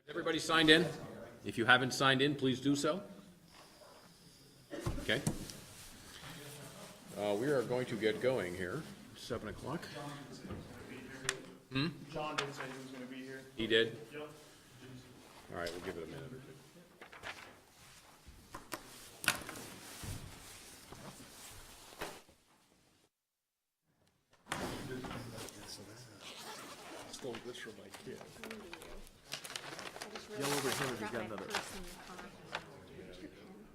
Everybody signed in? If you haven't signed in, please do so. Okay. We are going to get going here. 7 o'clock. John did say he was going to be here. He did? Yep. All right, we'll give it a minute or two. Stole this from my kid. Yell over here if you got another.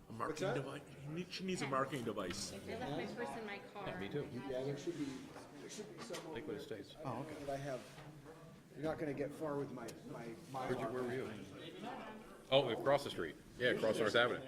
A marketing device. She needs a marketing device. I left my purse in my car. Me too. Yeah, there should be some. Lakewood Estates. Oh, okay. That I have, you're not gonna get far with my. Where were you? Oh, across the street. Yeah, across North Avenue.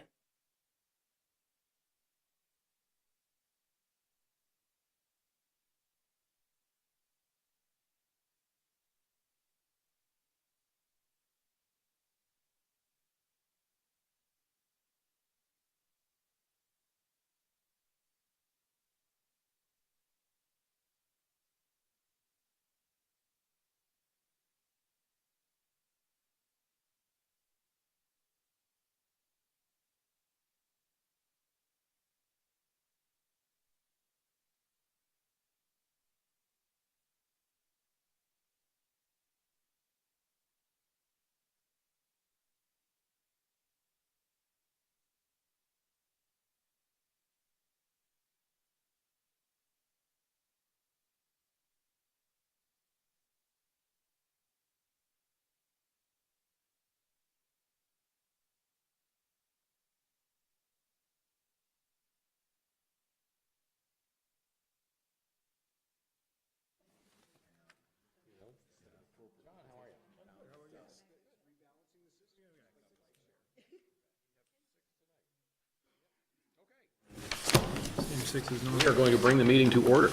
We are going to bring the meeting to order.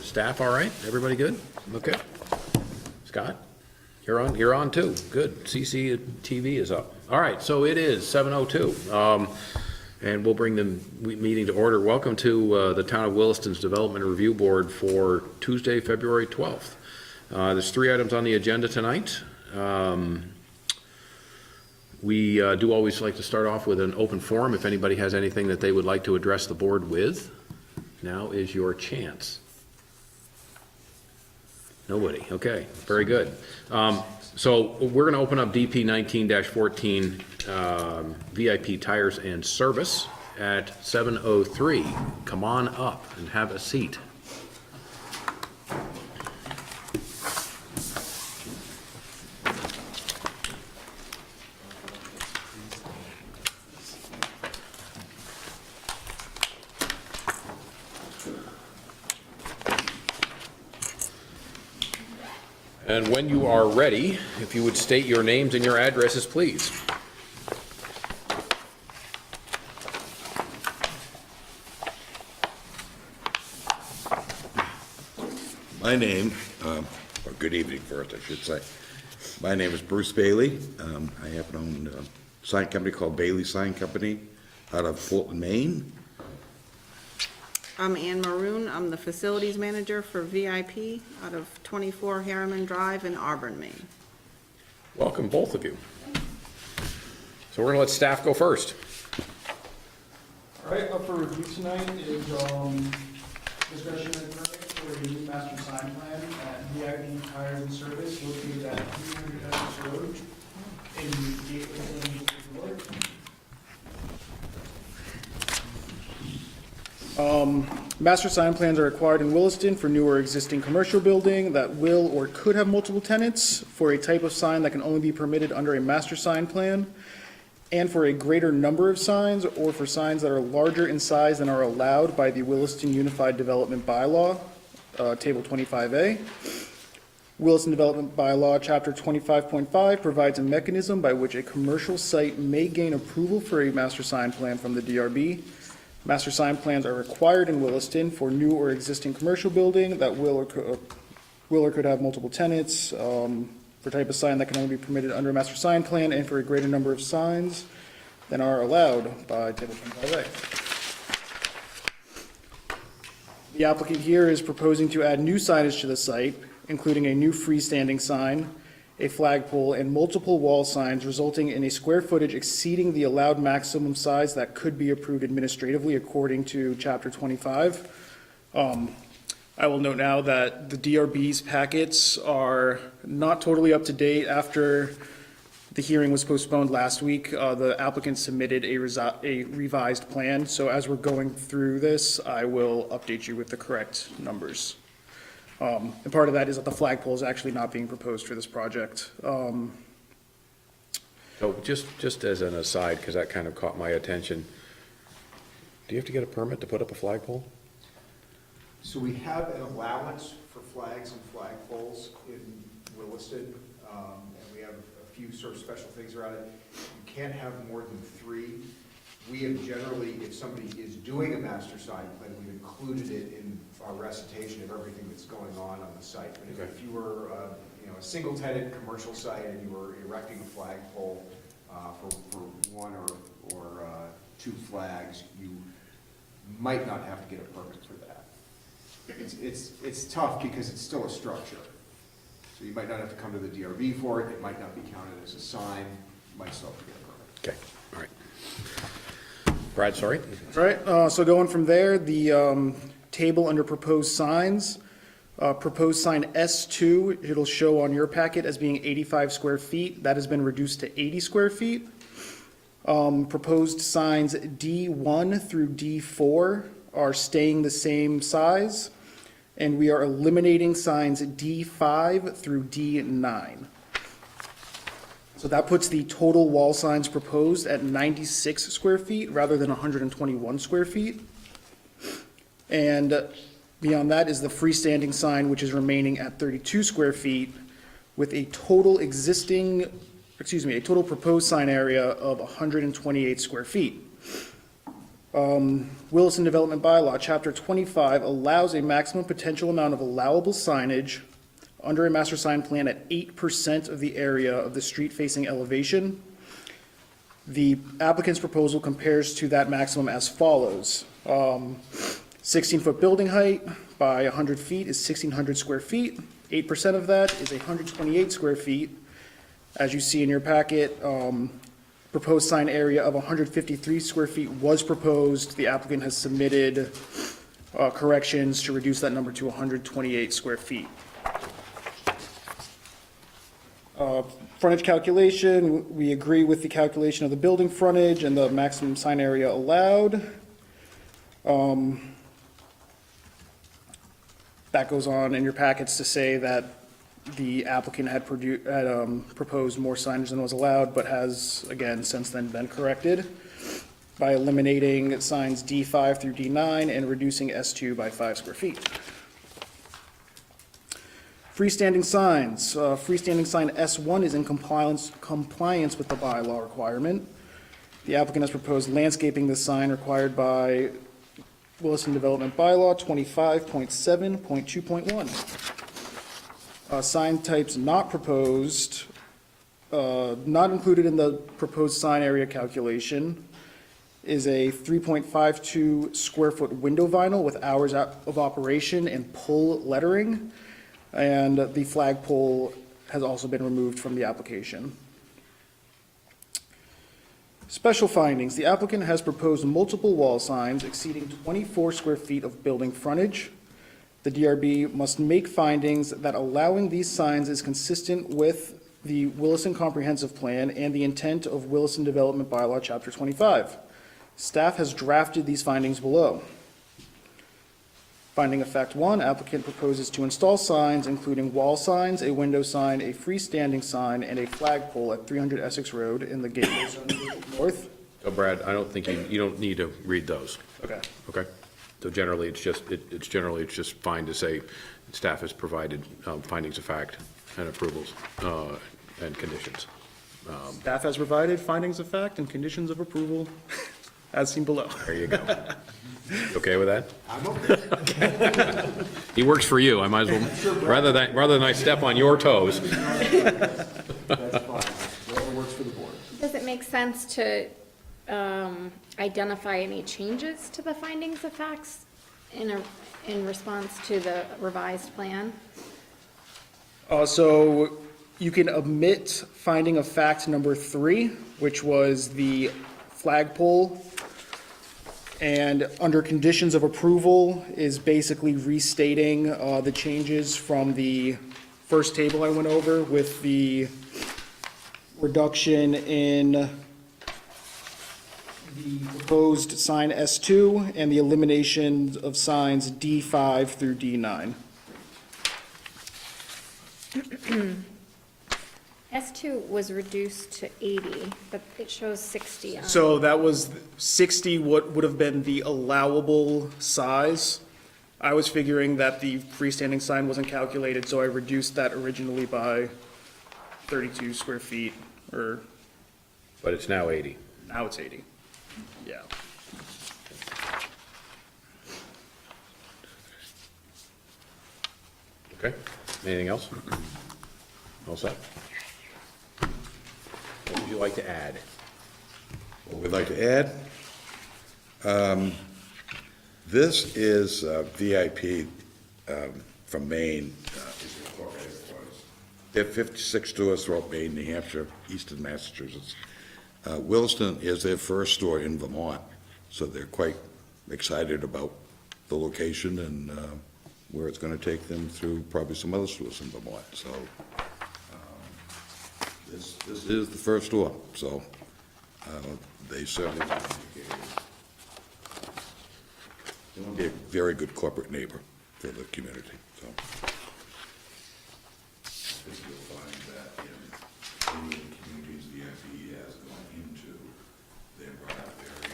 Staff, all right? Everybody good? Okay. Scott, you're on too. Good. CCTV is up. All right, so it is 7:02. And we'll bring the meeting to order. Welcome to the Town of Williston's Development Review Board for Tuesday, February 12th. There's 3 items on the agenda tonight. We do always like to start off with an open forum. If anybody has anything that they would like to address the board with, now is your chance. Nobody. Okay, very good. So we're going to open up DP 19-14 VIP Tires and Service at 7:03. Come on up and have a seat. And when you are ready, if you would state your names and your addresses, please. My name, or good evening first, I should say. My name is Bruce Bailey. I have an own sign company called Bailey Sign Company out of Portland, Maine. I'm Ann Maroon. I'm the facilities manager for VIP out of 24 Harriman Drive in Auburn, Maine. Welcome, both of you. So we're going to let staff go first. All right, up for review tonight is discretionary permit for a new master sign plan at VIP Tires and Service located at 300 Essex Road in Gateway, Illinois. Master sign plans are required in Williston for new or existing commercial building that will or could have multiple tenants, for a type of sign that can only be permitted under a master sign plan, and for a greater number of signs, or for signs that are larger in size than are allowed by the Williston Unified Development Bylaw, Table 25A. Williston Development Bylaw, Chapter 25.5 provides a mechanism by which a commercial site may gain approval for a master sign plan from the DRB. Master sign plans are required in Williston for new or existing commercial building that will or could have multiple tenants, for type of sign that can only be permitted under a master sign plan, and for a greater number of signs than are allowed by Table 25A. The applicant here is proposing to add new signage to the site, including a new freestanding sign, a flagpole, and multiple wall signs, resulting in a square footage exceeding the allowed maximum size that could be approved administratively according to Chapter 25. I will note now that the DRB's packets are not totally up to date. After the hearing was postponed last week, the applicant submitted a revised plan. So as we're going through this, I will update you with the correct numbers. And part of that is that the flagpole is actually not being proposed for this project. So just as an aside, because that kind of caught my attention, do you have to get a permit to put up a flagpole? So we have an allowance for flags and flagpoles in Williston, and we have a few sort of special things around it. You can't have more than 3. We have generally, if somebody is doing a master sign plan, we've included it in our recitation of everything that's going on the site. But if you were, a single-tenant commercial site and you were erecting a flagpole for 1 or 2 flags, you might not have to get a permit for that. It's tough because it's still a structure. So you might not have to come to the DRB for it, it might not be counted as a sign, you might still have to get a permit. Okay, all right. Brad, sorry? All right, so going from there, the table under proposed signs, proposed sign S2, it'll show on your packet as being 85 square feet. That has been reduced to 80 square feet. Proposed signs D1 through D4 are staying the same size, and we are eliminating signs D5 through D9. So that puts the total wall signs proposed at 96 square feet rather than 121 square feet. And beyond that is the freestanding sign, which is remaining at 32 square feet with a total proposed sign area of 128 square feet. Williston Development Bylaw, Chapter 25, allows a maximum potential amount of allowable signage under a master sign plan at 8% of the area of the street-facing elevation. The applicant's proposal compares to that maximum as follows. 16-foot building height by 100 feet is 1,600 square feet. 8% of that is 128 square feet. As you see in your packet, proposed sign area of 153 square feet was proposed. The applicant has submitted corrections to reduce that number to 128 square feet. Frontage calculation, we agree with the calculation of the building frontage and the maximum sign area allowed. That goes on in your packets to say that the applicant had proposed more signage than was allowed, but has, again, since then been corrected by eliminating signs D5 through D9 and reducing S2 by 5 square feet. Freestanding signs. Freestanding sign S1 is in compliance with the bylaw requirement. The applicant has proposed landscaping the sign required by Williston Development Bylaw 25.7.2.1. Sign types not proposed, not included in the proposed sign area calculation is a 3.52 square foot window vinyl with hours of operation and pull lettering. And the flagpole has also been removed from the application. Special findings. The applicant has proposed multiple wall signs exceeding 24 square feet of building frontage. The DRB must make findings that allowing these signs is consistent with the Williston Comprehensive Plan and the intent of Williston Development Bylaw, Chapter 25. Staff has drafted these findings below. Finding of fact 1, applicant proposes to install signs including wall signs, a window sign, a freestanding sign, and a flagpole at 300 Essex Road in the gateway zone north. So Brad, I don't think you don't need to read those. Okay. Okay? So generally, it's just fine to say staff has provided findings of fact and approvals and conditions. Staff has provided findings of fact and conditions of approval as seen below. There you go. You okay with that? I'm okay. He works for you. I might as well, rather than I step on your toes. That's fine, whatever works for the board. Does it make sense to identify any changes to the findings of facts in response to the revised plan? So You can omit finding of fact number 3, which was the flagpole. And under conditions of approval is basically restating the changes from the first table I went over with the reduction in the proposed sign S2 and the elimination of signs D5 through D9. S2 was reduced to 80, but it shows 60 on. So that was 60, what would have been the allowable size. I was figuring that the freestanding sign wasn't calculated, so I reduced that originally by 32 square feet, or But it's now 80. now it's 80. Yeah. Okay, anything else? All set? What would you like to add? What we'd like to add, this is VIP from Maine. Is incorporated for us. They have 56 stores throughout Maine, New Hampshire, Eastern Massachusetts. Williston is their first store in Vermont, so they're quite excited about the location and where it's going to take them through probably some other stores in Vermont. So this is the first store, so they certainly want to be a very good corporate neighbor for the community, so. I think you'll find that in any of the communities the FE has gone into, they run a very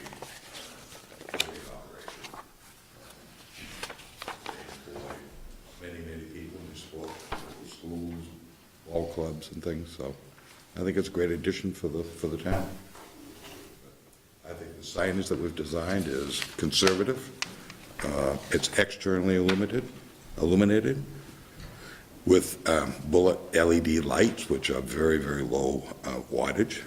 great operation. They employ many people in sport, schools, ball clubs and things, so I think it's a great addition for the town. I think the signage that we've designed is conservative. It's externally illuminated with bullet LED lights, which are very, very low wattage.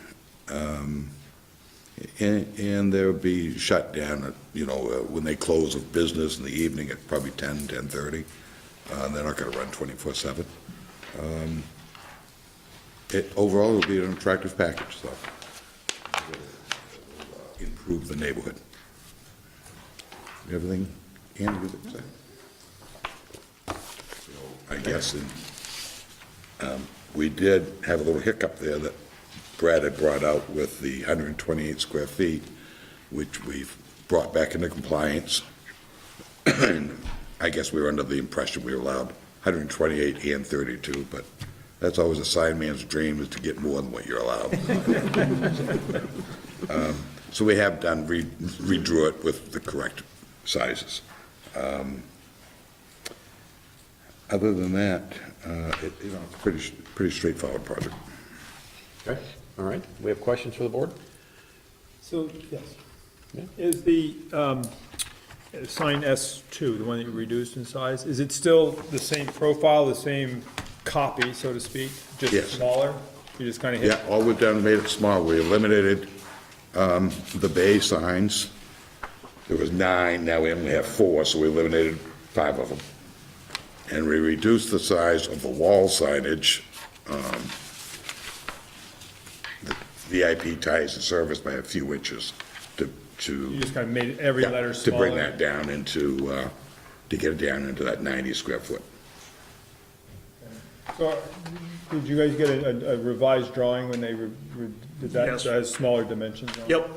And they'll be shut down at, when they close of business in the evening at probably 10:30. They're not going to run 24/7. Overall, it'll be an attractive package, so it'll improve the neighborhood. Everything Andy would say? So I guess we did have a little hiccup there that Brad had brought out with the 128 square feet, which we've brought back into compliance. And I guess we were under the impression we were allowed 128 and 32, but that's always a sign man's dream, is to get more than what you're allowed. So we have done, redrew it with the correct sizes. Other than that, it's a pretty straightforward project. Okay, all right. We have questions for the board? So, yes. Yeah. Is the sign S2, the one that you reduced in size, is it still the same profile, the same copy, so to speak? Yes. Just smaller? You just kind of hit? Yeah, all we've done, made it small. We eliminated the bay signs. There was 9, now we only have 4, so we eliminated 5 of them. And we reduced the size of the wall signage, the VIP ties and service by a few inches to You just kind of made every letter to smaller? bring that down into, to get it down into that 90 square foot. So, did you guys get a revised drawing when they did that? Yes. That has smaller dimensions on it? Yep.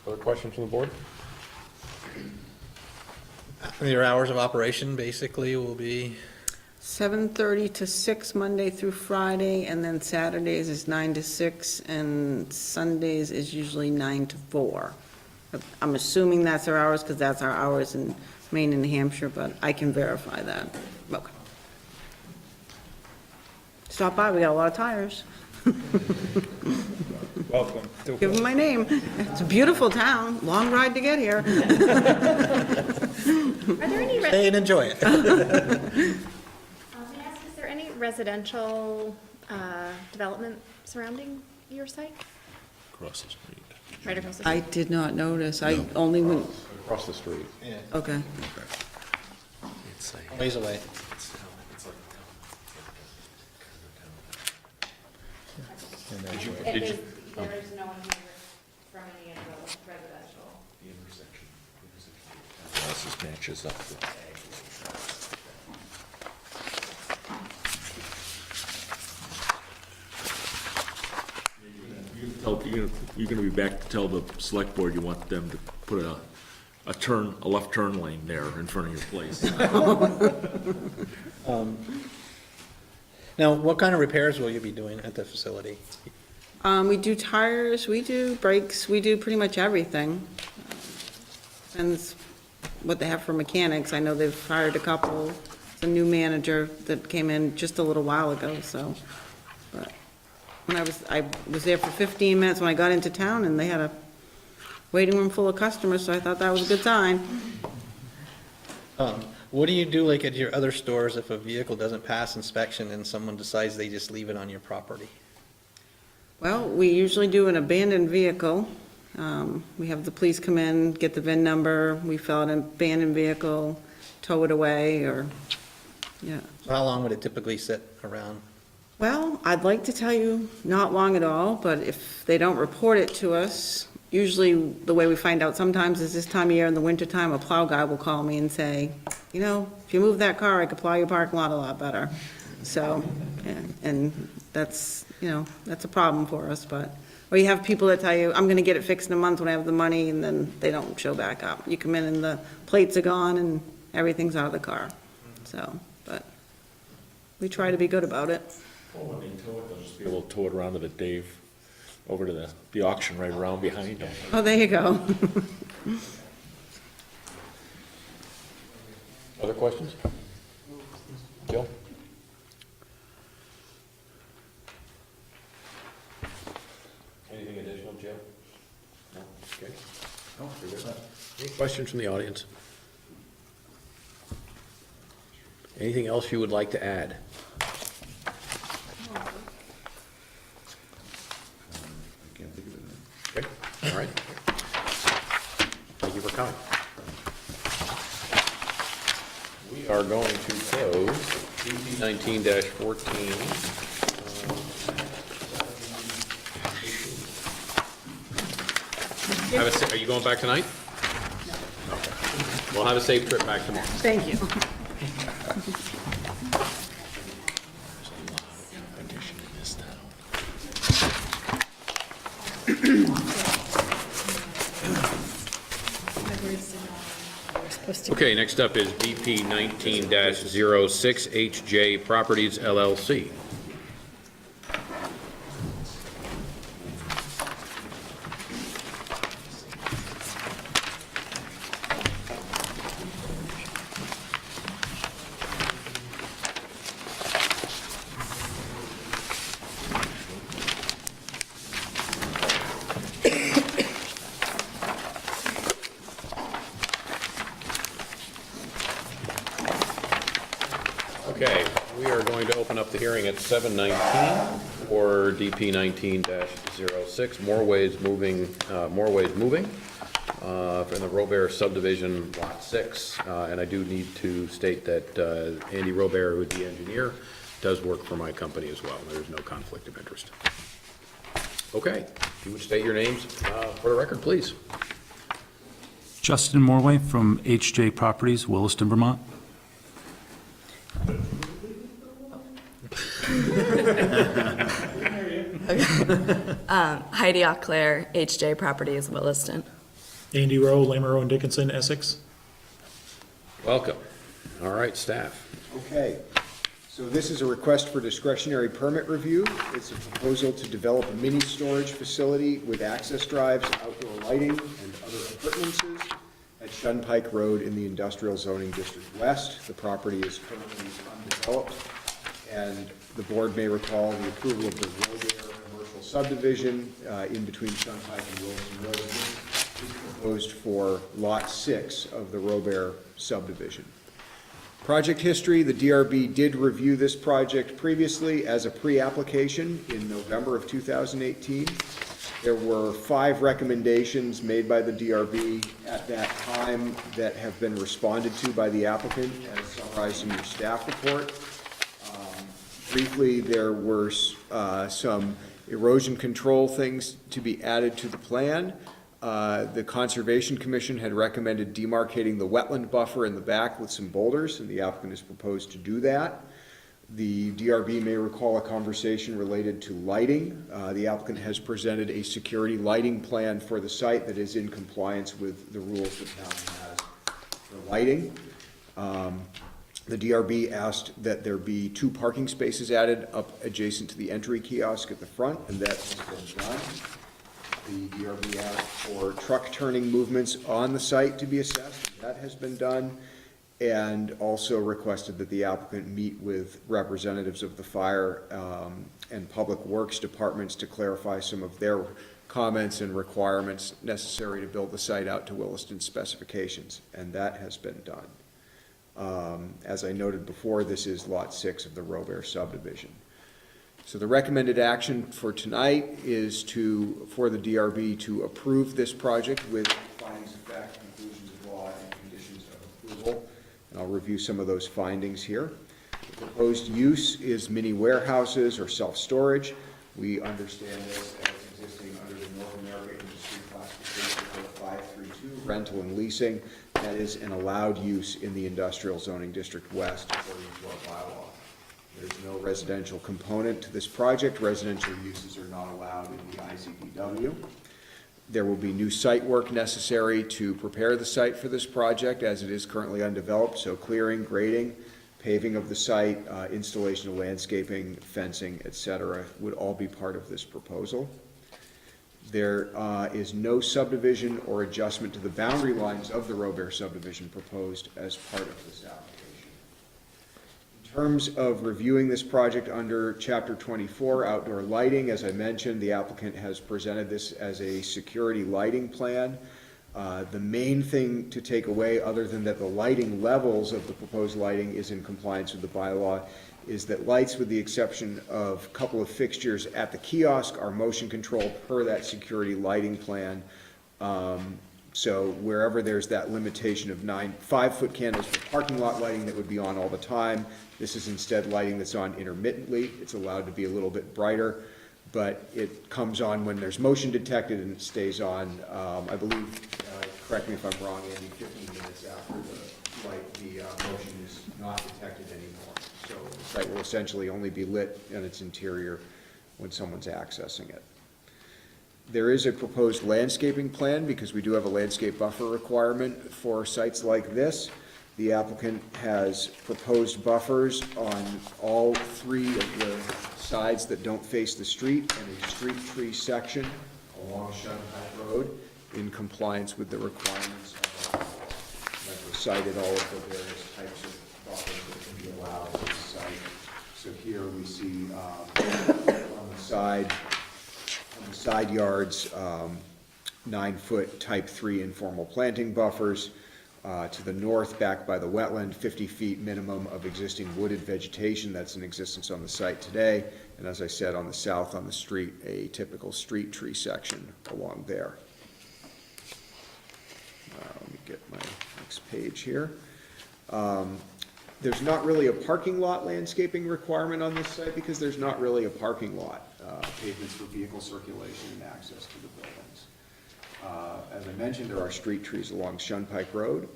Other questions from the board? Your hours of operation basically will be, 7:30 to 6 Monday through Friday, and then Saturdays is 9 to 6, and Sundays is usually 9 to 4. I'm assuming that's our hours, because that's our hours in Maine and New Hampshire, but I can verify that. Okay. Stop by, we got a lot of tires. Welcome. Give them my name. It's a beautiful town, long ride to get here. Are there any, stay and enjoy it. may I ask, is there any residential development surrounding your site? Across the street. Right across the I street? did not notice, I only went, Across the street. Yeah, okay. it's a ways away. There is no one here from any of the residential. This matches up with You're gonna be back to tell the select board you want them to put a left turn lane there in front of your place. Now, what kind of repairs will you be doing at the facility? We do tires, we do brakes, we do pretty much everything. Depends what they have for mechanics. I know they've hired a couple. It's a new manager that came in just a little while ago, so. But when I was there for 15 minutes when I got into town, and they had a waiting room full of customers, so I thought that was a good sign. What do you do like at your other stores if a vehicle doesn't pass inspection and someone decides they just leave it on your property? Well, we usually do an abandoned vehicle. We have the police come in, get the VIN number, we fill out an abandoned vehicle, tow it away, or, yeah. So how long would it typically sit around? Well, I'd like to tell you not long at all, but if they don't report it to us, usually the way we find out sometimes is this time of year in the wintertime, a plow guy will call me and say, you know, if you move that car, I could plow your parking lot a lot better. So, and that's, you know, that's a problem for us, but, or you have people that tell you, I'm gonna get it fixed in a month when I have the money, and then they don't show back up. You come in and the plates are gone and everything's out of the car, so, but we try to be good about it. Well, when they tow it, they'll just be able to tow it around to the Dave, over to the auction right around behind them. Oh, there you go. Other questions? Jill? Anything additional, Jill? No? Okay. No, you're good. Any questions from the audience? Anything else you would like to add? Can't think of it. Okay, all right. Thank you for coming. We are going to close DC 19-14. Are you going back tonight? No. Okay. We'll have a safe trip back tomorrow. Thank you. Okay, next up is BP 19-06 HJ Properties LLC. Okay, we are going to open up the hearing at 7:19 for DP 19-06, More Ways Moving, in the Robert subdivision, Lot 6. And I do need to state that Andy Robert, who is the engineer, does work for my company as well. There's no conflict of interest. Okay, if you would state your names for the record, please. Justin Morway from HJ Properties, Williston, Vermont. Heidi Auclair, HJ Properties, Williston. Andy Rowe, Lamoureux and Dickinson, Essex. Welcome. All right, staff. Okay, so this is a request for discretionary permit review. It's a proposal to develop a mini storage facility with access drives, outdoor lighting, and other appurtenances at Shunpike Road in the Industrial Zoning District West. The property is currently undeveloped, and the board may recall the approval of the Robert commercial subdivision in between Shunpike and Wilson Road. This is proposed for Lot 6 of the Robert subdivision. Project history: the DRB did review this project previously as a pre-application in November of 2018. There were 5 recommendations made by the DRB at that time that have been responded to by the applicant, as summarized in your staff report. Briefly, there were some erosion control things to be added to the plan. The Conservation Commission had recommended demarcating the wetland buffer in the back with some boulders, and the applicant has proposed to do that. The DRB may recall a conversation related to lighting. The applicant has presented a security lighting plan for the site that is in compliance with the rules the town has for lighting. The DRB asked that there be 2 parking spaces added up adjacent to the entry kiosk at the front, and that has been done. The DRB asked for truck turning movements on the site to be assessed, and that has been done, and also requested that the applicant meet with representatives of the fire and public works departments to clarify some of their comments and requirements necessary to build the site out to Williston specifications, and that has been done. As I noted before, this is Lot 6 of the Robert subdivision. So the recommended action for tonight is for the DRB to approve this project with findings of fact, conclusions of law, and conditions of approval. And I'll review some of those findings here. The proposed use is mini warehouses or self-storage. We understand this as existing under the North America Industry Classification Code 532, rental and leasing. That is an allowed use in the Industrial Zoning District West according to our bylaw. There's no residential component to this project. Residential uses are not allowed in the IZDW. There will be new site work necessary to prepare the site for this project as it is currently undeveloped, so clearing, grading, paving of the site, installation of landscaping, fencing, etc. would all be part of this proposal. There is no subdivision or adjustment to the boundary lines of the Robert subdivision proposed as part of this application. In terms of reviewing this project under Chapter 24, outdoor lighting, as I mentioned, the applicant has presented this as a security lighting plan. The main thing to take away, other than that the lighting levels of the proposed lighting is in compliance with the bylaw, is that lights, with the exception of a couple of fixtures at the kiosk, are motion controlled per that security lighting plan. So wherever there's that limitation of 5-foot candles for parking lot lighting that would be on all the time, this is instead lighting that's on intermittently. It's allowed to be a little bit brighter, but it comes on when there's motion detected and it stays on, I believe, correct me if I'm wrong, Andy, 15 minutes after the motion is not detected anymore. So the site will essentially only be lit in its interior when someone's accessing it. There is a proposed landscaping plan because we do have a landscape buffer requirement for sites like this. The applicant has proposed buffers on all 3 of the sides that don't face the street and a street tree section along Shunpike Road in compliance with the requirements of I've recited all of the various types of buffers that can be allowed at this site. So here we see on the side yards, 9-foot type 3 informal planting buffers. To the north, back by the wetland, 50 feet minimum of existing wooded vegetation that's in existence on the site today. And as I said, on the south, on the street, a typical street tree section along there. Let me get my next page here. There's not really a parking lot landscaping requirement on this site because there's not really a parking lot. Pavements for vehicle circulation and access to the buildings. As I mentioned, there are street trees along Shunpike Road.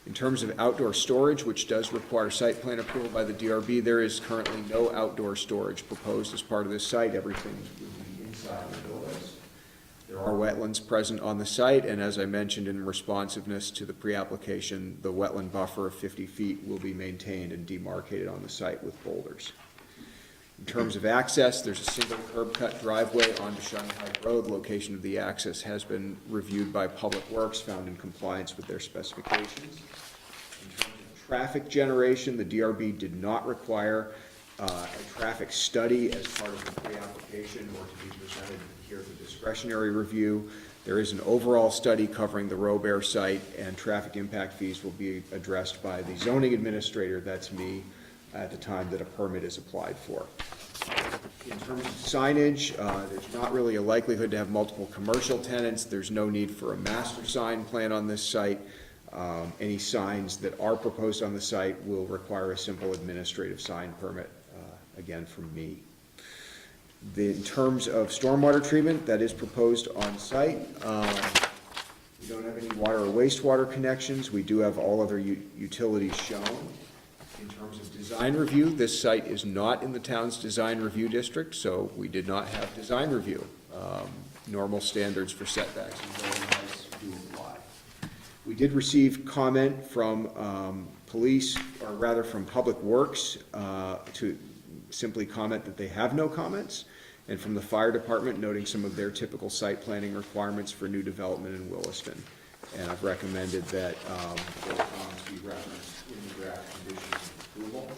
In terms of outdoor storage, which does require site plan approval by the DRB, there is currently no outdoor storage proposed as part of this site. Everything would be inside the buildings. There are wetlands present on the site, and as I mentioned in responsiveness to the pre-application, the wetland buffer of 50 feet will be maintained and demarcated on the site with boulders. In terms of access, there's a single curb cut driveway onto Shunpike Road. Location of the access has been reviewed by Public Works, found in compliance with their specifications. In terms of traffic generation, the DRB did not require a traffic study as part of the pre-application or to be presented here for discretionary review. There is an overall study covering the Robert site, and traffic impact fees will be addressed by the zoning administrator, that's me, at the time that a permit is applied for. In terms of signage, there's not really a likelihood to have multiple commercial tenants. There's no need for a master sign plan on this site. Any signs that are proposed on the site will require a simple administrative sign permit, again from me. In terms of stormwater treatment, that is proposed on site. We don't have any water or wastewater connections. We do have all other utilities shown. In terms of design review, this site is not in the town's design review district, so we did not have design review. Normal standards for setbacks and building heights do apply. We did receive comment from police, or rather from Public Works, to simply comment that they have no comments, and from the fire department noting some of their typical site planning requirements for new development in Williston. And I've recommended that those comments be referenced in the draft conditions of approval.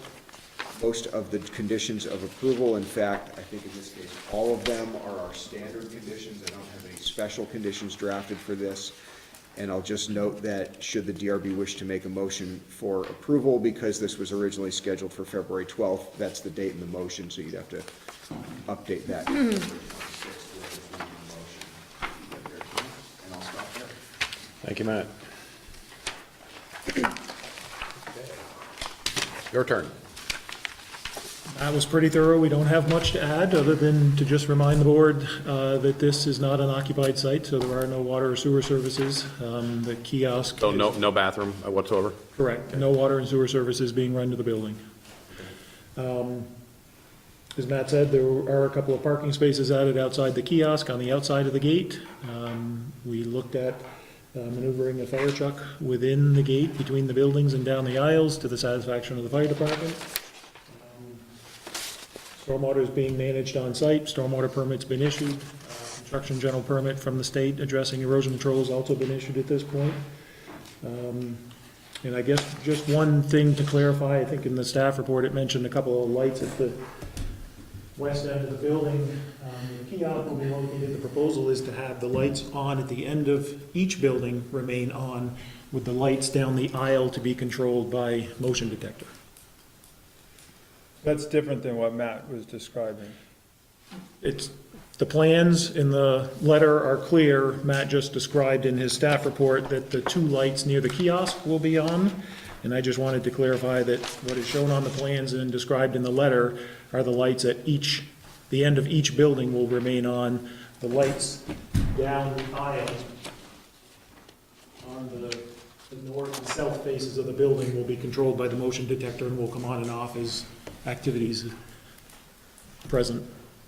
Most of the conditions of approval, in fact, I think in this case, all of them are our standard conditions. I don't have any special conditions drafted for this. And I'll just note that should the DRB wish to make a motion for approval, because this was originally scheduled for February 12th, that's the date in the motion, so you'd have to update that. to February 26th with the motion. And I'll stop there. Thank you, Matt. Your turn. That was pretty thorough. We don't have much to add, other than to just remind the board that this is not an occupied site, so there are no water or sewer services. The kiosk. So no bathroom whatsoever? Correct. No water and sewer services being run to the building. As Matt said, there are a couple of parking spaces added outside the kiosk on the outside of the gate. We looked at maneuvering a fire truck within the gate between the buildings and down the aisles to the satisfaction of the fire department. Stormwater is being managed on site. Stormwater permit's been issued. Construction general permit from the state addressing erosion control has also been issued at this point. And I guess just one thing to clarify, I think in the staff report it mentioned a couple of lights at the west end of the building. The kiosk will be located. The proposal is to have the lights on at the end of each building remain on, with the lights down the aisle to be controlled by motion detector. That's different than what Matt was describing. It's, the plans in the letter are clear. Matt just described in his staff report that the two lights near the kiosk will be on. And I just wanted to clarify that what is shown on the plans and described in the letter are the lights at the end of each building will remain on. The lights down the aisle on the north and south faces of the building will be controlled by the motion detector and will come on and off as activities present.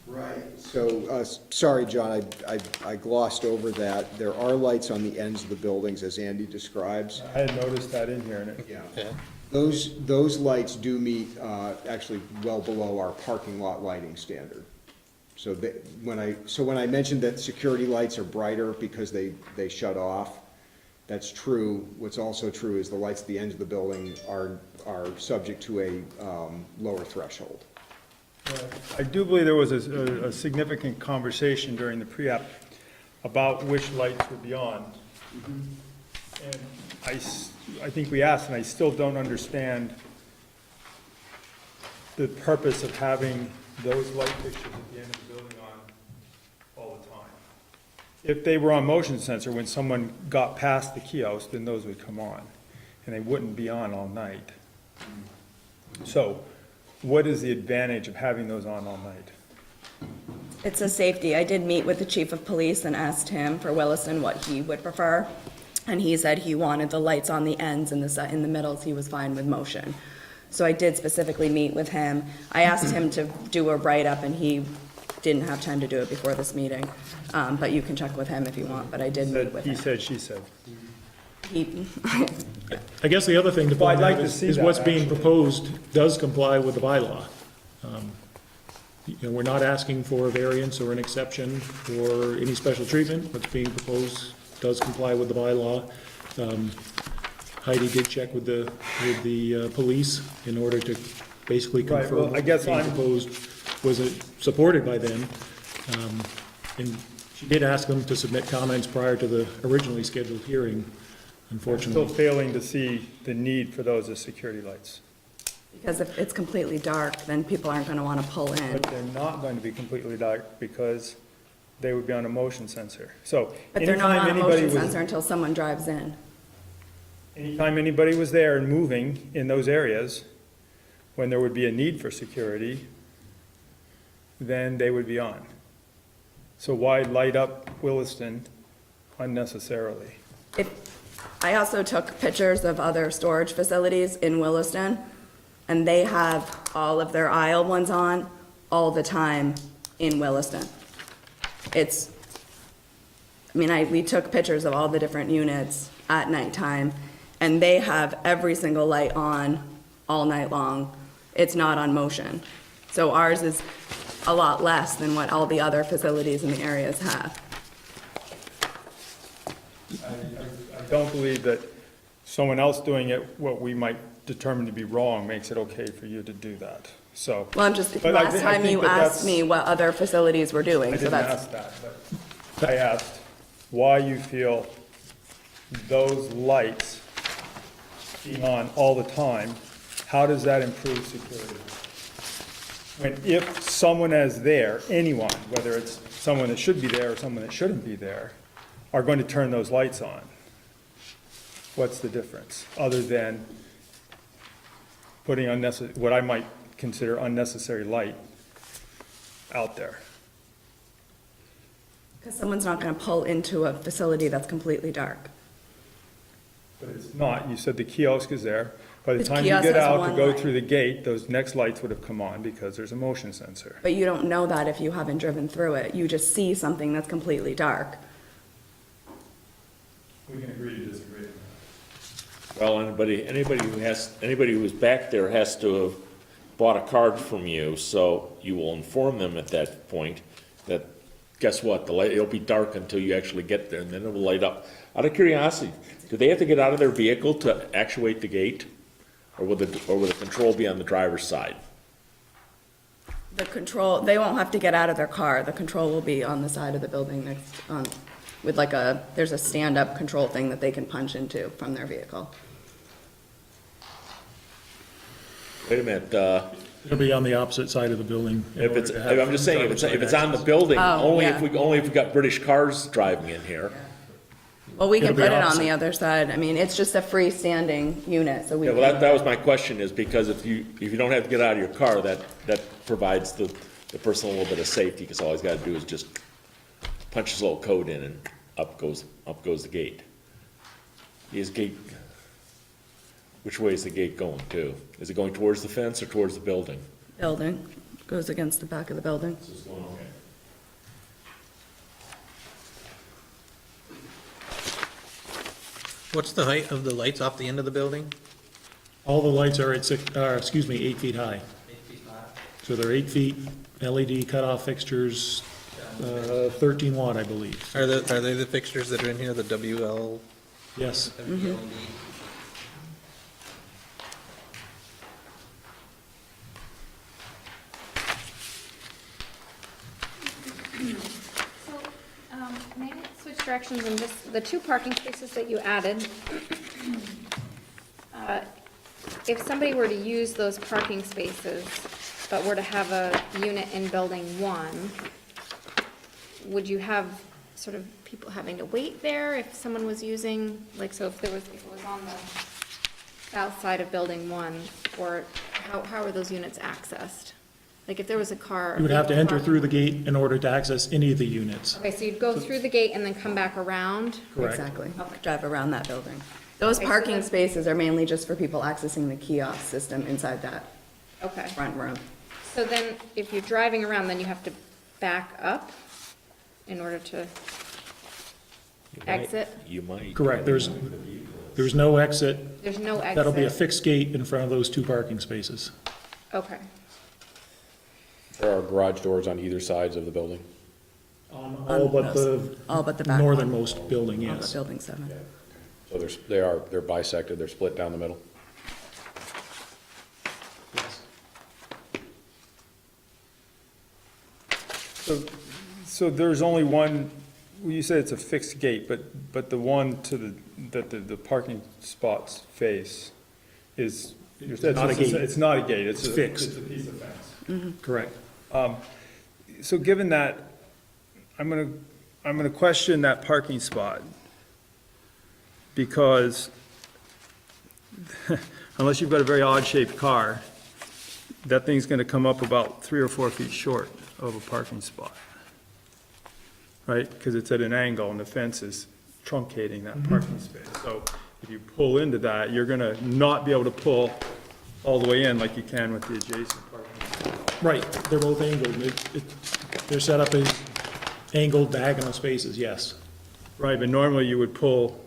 Right, so, sorry, John, I glossed over that. There are lights on the ends of the buildings, as Andy describes. I had noticed that in here, and it, Yeah. Those lights do meet, actually well below our parking lot lighting standard. So when I mentioned that security lights are brighter because they shut off, that's true. What's also true is the lights at the end of the building are subject to a lower threshold. I do believe there was a significant conversation during the pre-app about which lights would be on. And I think we asked, and I still don't understand the purpose of having those light fixtures at the end of the building on all the time. If they were on motion sensor, when someone got past the kiosk, then those would come on, and they wouldn't be on all night. So, what is the advantage of having those on all night? It's a safety. I did meet with the chief of police and asked him for Williston what he would prefer. And he said he wanted the lights on the ends and in the middles, he was fine with motion. So I did specifically meet with him. I asked him to do a write-up and he didn't have time to do it before this meeting. But you can check with him if you want, but I did meet with him. He said, she said. I guess the other thing to Well, I'd point like out to is see is that, what's being actually. proposed does comply with the bylaw. We're not asking for a variance or an exception or any special treatment. What's being proposed does comply with the bylaw. Heidi did check with the police in order to basically Right, confirm well, I what guess being I'm- proposed was supported by them. And she did ask them to submit comments prior to the originally scheduled hearing, Still unfortunately. failing to see the need for those as security lights. Because if it's completely dark, then people aren't gonna wanna pull in. But they're not going to be completely dark because they would be on a motion sensor. So But they're not anytime on a anybody motion was, sensor until someone drives in. anytime anybody was there and moving in those areas, when there would be a need for security, then they would be on. So why light up Williston unnecessarily? I also took pictures of other storage facilities in Williston, and they have all of their aisle ones on all the time in Williston. We took pictures of all the different units at nighttime, and they have every single light on all night long. It's not on motion. So ours is a lot less than what all the other facilities in the areas have. I don't believe that someone else doing it, what we might determine to be wrong, makes it okay for you to do that, so. Well, But I last think- I time think you that asked that's- me what other facilities were doing, I so didn't that's. ask that, but I asked why you feel those lights being on all the time, how does that improve security? When if someone is there, anyone, whether it's someone that should be there or someone that shouldn't be there, are going to turn those lights on, what's the difference, other than putting what I might consider unnecessary light out there? Because someone's not gonna pull into a facility that's completely dark. But it's not, you said the kiosk is there. By the The time you kiosk get has out to one go light. through the gate, those next lights would have come on because there's a motion sensor. But you don't know that if you haven't driven through it. You just see something that's completely dark. We can agree to disagree. Well, anybody who was back there has to have bought a card from you, so you will inform them at that point that, guess what, it'll be dark until you actually get there, and then it will light up. Out of curiosity, do they have to get out of their vehicle to actuate the gate? Or will the control be on the driver's side? The control, they won't have to get out of their car. The control will be on the side of the building next, with there's a stand-up control thing that they can punch into from their vehicle. Wait a minute, It'll be on the opposite side of the building. in if order it's, to have I'm just saying, if it's on the access. building, Oh, only yeah. if we got British cars driving in here. Well, we can It'll be put it on opposite. the other side. I mean, it's just a freestanding unit, so we. Yeah, well, that was my question, is because if you don't have to get out of your car, that provides the person a little bit of safety, because all he's gotta do is just punch his little code in and up goes the gate. Which way is the gate going to? Is it going towards the fence or towards the building? Building, goes against the back of the building. What's the height of the lights off the end of the building? All the lights are 8 feet high. 8 feet high. So they're 8 feet, LED cutoff fixtures, 13 watt, I believe. Are they the fixtures that are in here, the WL? Yes. WLD? So, may I switch directions and just, the 2 parking spaces that you added, if somebody were to use those parking spaces, but were to have a unit in building 1, would you have sort of people having to wait there if someone was using, like, so if it was on the south side of building 1, or how are those units accessed? Like, if there was a car. You would have to enter through the gate in order to access any of the units. Okay, so you'd go through the gate and then come back around? Correct. Exactly. Drive around that building. Those Okay, so parking then- spaces are mainly just for people accessing the kiosk system inside that Okay. front room. So then, if you're driving around, then you have to back up in order to exit? You might. Correct, there's no exit. There's no exit? That'll be a fixed gate in front of those 2 parking spaces. Okay. There are garage doors on either sides of the building. All but the All but the back one. northernmost building, All but yes. building 7. So they're bisected, they're split down the middle. So there's only one, well, you said it's a fixed gate, but the one that the parking spots face is. It's not a gate. It's not a gate, It's fixed. It's a piece of fence. Correct. So given that, I'm gonna question that parking spot, because unless you've got a very odd-shaped car, that thing's gonna come up about 3 or 4 feet short of a parking spot. Right, because it's at an angle and the fence is truncating that parking space. So if you pull into that, you're gonna not be able to pull all the way in like you can with the adjacent parking. Right, they're both angled. They're set up as angled diagonal spaces, yes. Right, but normally you would pull,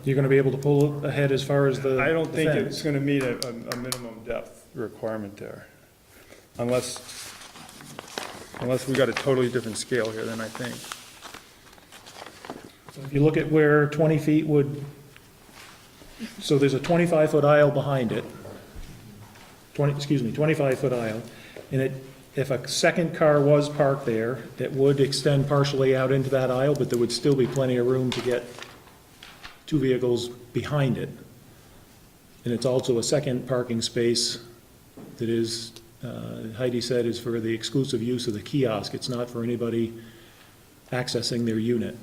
You're gonna be able to pull ahead as far as the I don't think the it's fence. gonna meet a minimum depth requirement there. Unless we got a totally different scale here, then I think. If you look at where 20 feet would, so there's a 25-foot aisle behind it. 25-foot aisle. And if a second car was parked there, it would extend partially out into that aisle, but there would still be plenty of room to get two vehicles behind it. And it's also a second parking space that is, Heidi said, is for the exclusive use of the kiosk. It's not for anybody accessing their unit.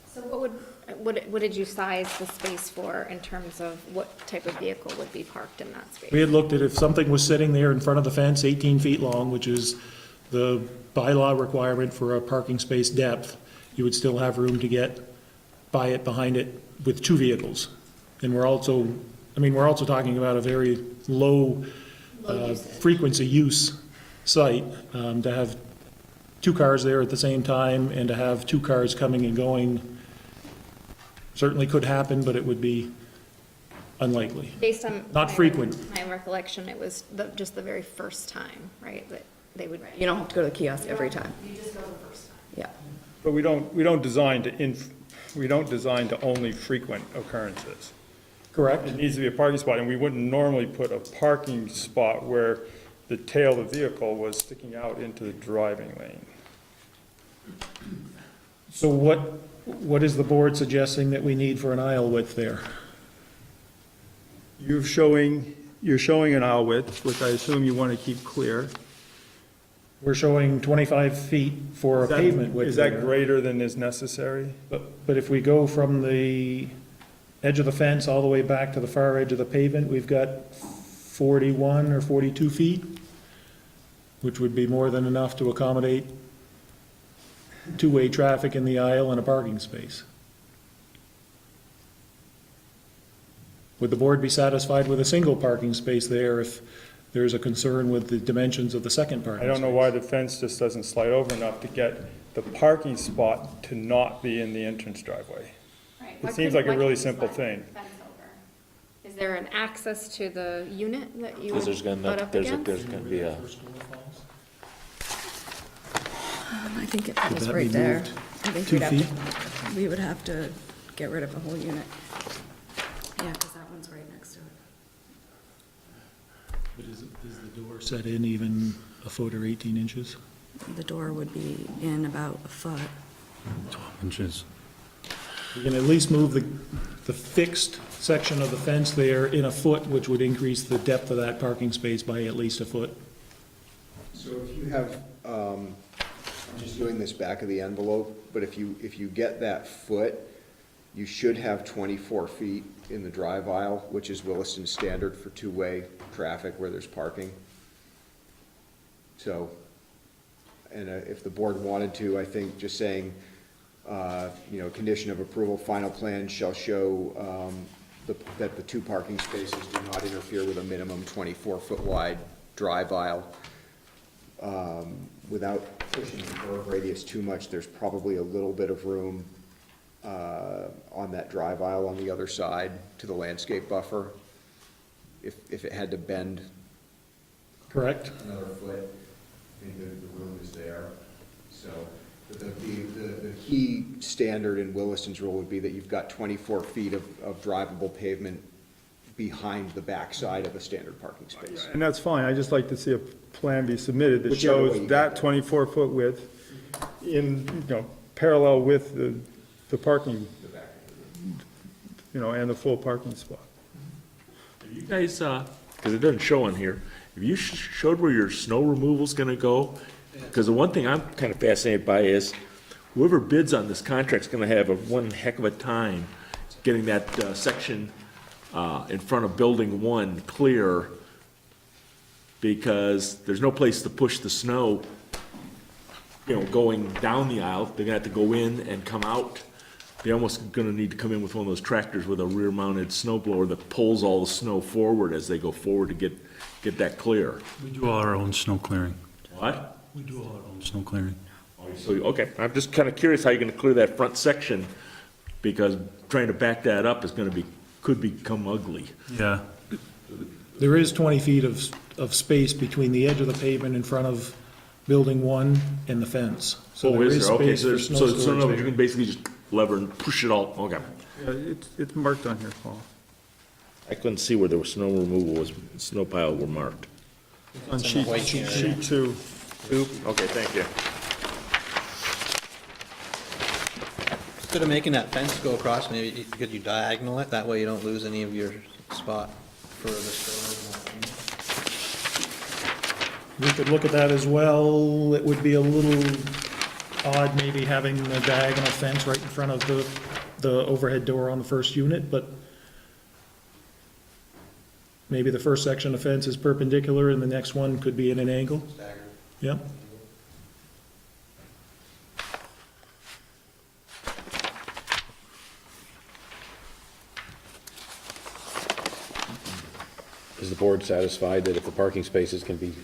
So what did you size the space for in terms of what type of vehicle would be parked in that space? We had looked at if something was sitting there in front of the fence, 18 feet long, which is the bylaw requirement for a parking space depth, you would still have room to get by it, behind it, with two vehicles. And we're also talking about a very low frequency use site, to have two cars there at the same time and to have two cars coming and going certainly could happen, but it would be unlikely. Based on. Not frequent. My recollection, it was just the very first time, right, that they would. You don't have to go to the kiosk every time. You just go the first time. Yeah. But we don't design to only frequent occurrences. Correct? It needs to be a parking spot, and we wouldn't normally put a parking spot where the tail of the vehicle was sticking out into the driving lane. So what is the board suggesting that we need for an aisle width there? You're showing an aisle width, which I assume you want to keep clear. We're showing 25 feet for a pavement width Is that there. greater than is necessary? But if we go from the edge of the fence all the way back to the far edge of the pavement, we've got 41 or 42 feet, which would be more than enough to accommodate two-way traffic in the aisle and a parking space. Would the board be satisfied with a single parking space there if there's a concern with the dimensions of the second parking I space? don't know why the fence just doesn't slide over enough to get the parking spot to not be in the entrance driveway. Right. It seems like a really simple thing. Is there an access to the unit that you Because would butt up against? there's gonna be a, I think it Could was that be right there. moved I think 2 we'd have feet? to, we would have to get rid of the whole unit. Yeah, because that one's right next to it. But is the door set in even a foot or 18 inches? The door would be in about a foot. 12 inches. You can at least move the fixed section of the fence there in a foot, which would increase the depth of that parking space by at least a foot. So if you have, I'm just doing this back of the envelope, but if you get that foot, you should have 24 feet in the drive aisle, which is Williston standard for two-way traffic where there's parking. So, and if the board wanted to, I think just saying, condition of approval, final plan shall show that the two parking spaces do not interfere with a minimum 24-foot wide drive aisle. Without pushing the curve radius too much, there's probably a little bit of room on that drive aisle on the other side to the landscape buffer. If it had to bend Correct? another foot, I think the room is there. So the key standard in Williston's rule would be that you've got 24 feet of drivable pavement behind the backside of a standard parking space. And that's fine, I just like to see a plan be submitted that Whichever way shows you that get 24-foot width in, parallel with the parking, and the full parking spot. you guys, because it doesn't show on here, have you showed where your snow removal's gonna go? Because the one thing I'm kind of fascinated by is whoever bids on this contract's gonna have one heck of a time getting that section in front of building 1 clear, because there's no place to push the snow, going down the aisle. They're gonna have to go in and come out. They're almost gonna need to come in with one of those tractors with a rear-mounted snow blower that pulls all the snow forward as they go forward to get that clear. We do all our own snow clearing. What? We do all our own snow clearing. So, okay, I'm just kind of curious how you're gonna clear that front section, because trying to back that up is could become ugly. Yeah. There is 20 feet of space between the edge of the pavement in front of Building 1 and the fence. So there is Okay, space so for there's, snow so storage no, you there. can basically just lever and push it all, okay. It's marked on here, Paul. I couldn't see where there was snow removal, snow pile were marked. On It's in the white sheet area. 2. Okay, thank you. Instead of making that fence go across, maybe could you diagonal it? That way you don't lose any of your spot for the storage. We could look at that as well. It would be a little odd maybe having a diagonal fence right in front of the overhead door on the first unit, but maybe the first section of fence is perpendicular and the next one could be at an angle. Staggered. Yep. Is the board satisfied that if the parking spaces can be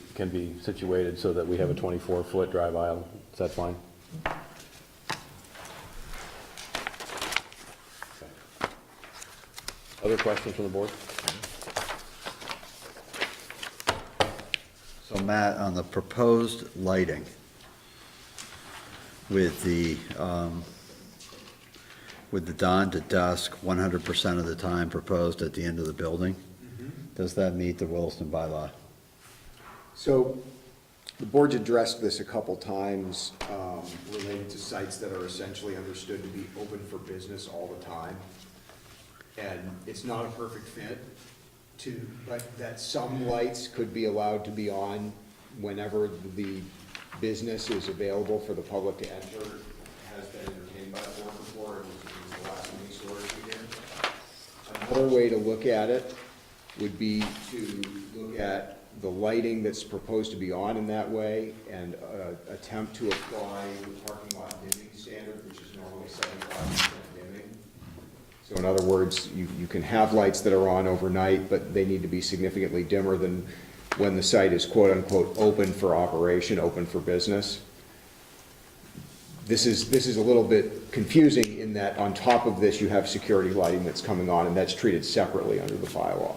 situated so that we have a 24-foot drive aisle? Is that fine? Okay. Other questions from the board? So Matt, on the proposed lighting with the dawn to dusk, 100% of the time proposed at the end of the building, does that meet the Williston bylaw? So the board's addressed this a couple times related to sites that are essentially understood to be open for business all the time. And it's not a perfect fit but that some lights could be allowed to be on whenever the business is available for the public to enter. Has been entertained by the board before, it was the last meeting storage we did. Another way to look at it would be to look at the lighting that's proposed to be on in that way and attempt to apply the parking lot dimming standard, which is normally 75% dimming. So in other words, you can have lights that are on overnight, but they need to be significantly dimmer than when the site is quote-unquote open for operation, open for business. This is a little bit confusing in that on top of this, you have security lighting that's coming on, and that's treated separately under the bylaw.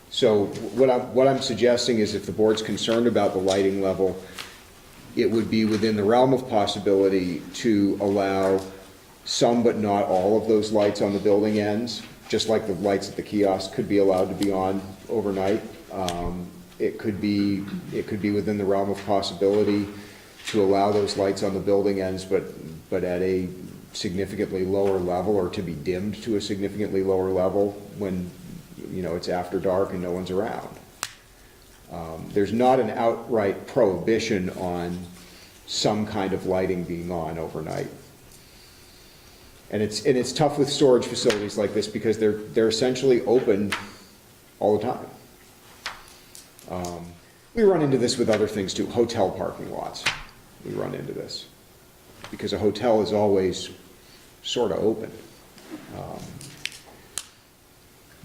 So what I'm suggesting is if the board's concerned about the lighting level, it would be within the realm of possibility to allow some but not all of those lights on the building ends, just like the lights at the kiosk could be allowed to be on overnight. It could be within the realm of possibility to allow those lights on the building ends, but at a significantly lower level, or to be dimmed to a significantly lower level when it's after dark and no one's around. There's not an outright prohibition on some kind of lighting being on overnight. And it's tough with storage facilities like this because they're essentially open all the time. We run into this with other things too, hotel parking lots. We run into this because a hotel is always sort of open.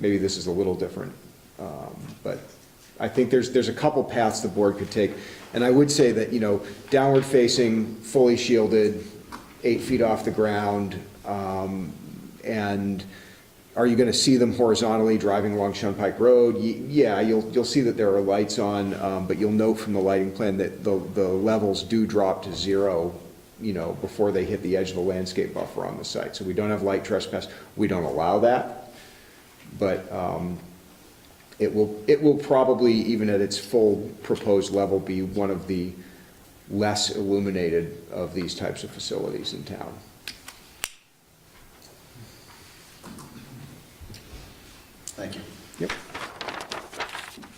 Maybe this is a little different, but I think there's a couple paths the board could take. And I would say that, downward facing, fully shielded, 8 feet off the ground, and are you going to see them horizontally driving along Shunpike Road? Yeah, you'll see that there are lights on, but you'll note from the lighting plan that the levels do drop to 0, before they hit the edge of the landscape buffer on the site. So we don't have light trespass. We don't allow that, but it will probably, even at its full proposed level, be one of the less illuminated of these types of facilities in town. Thank you. Yep.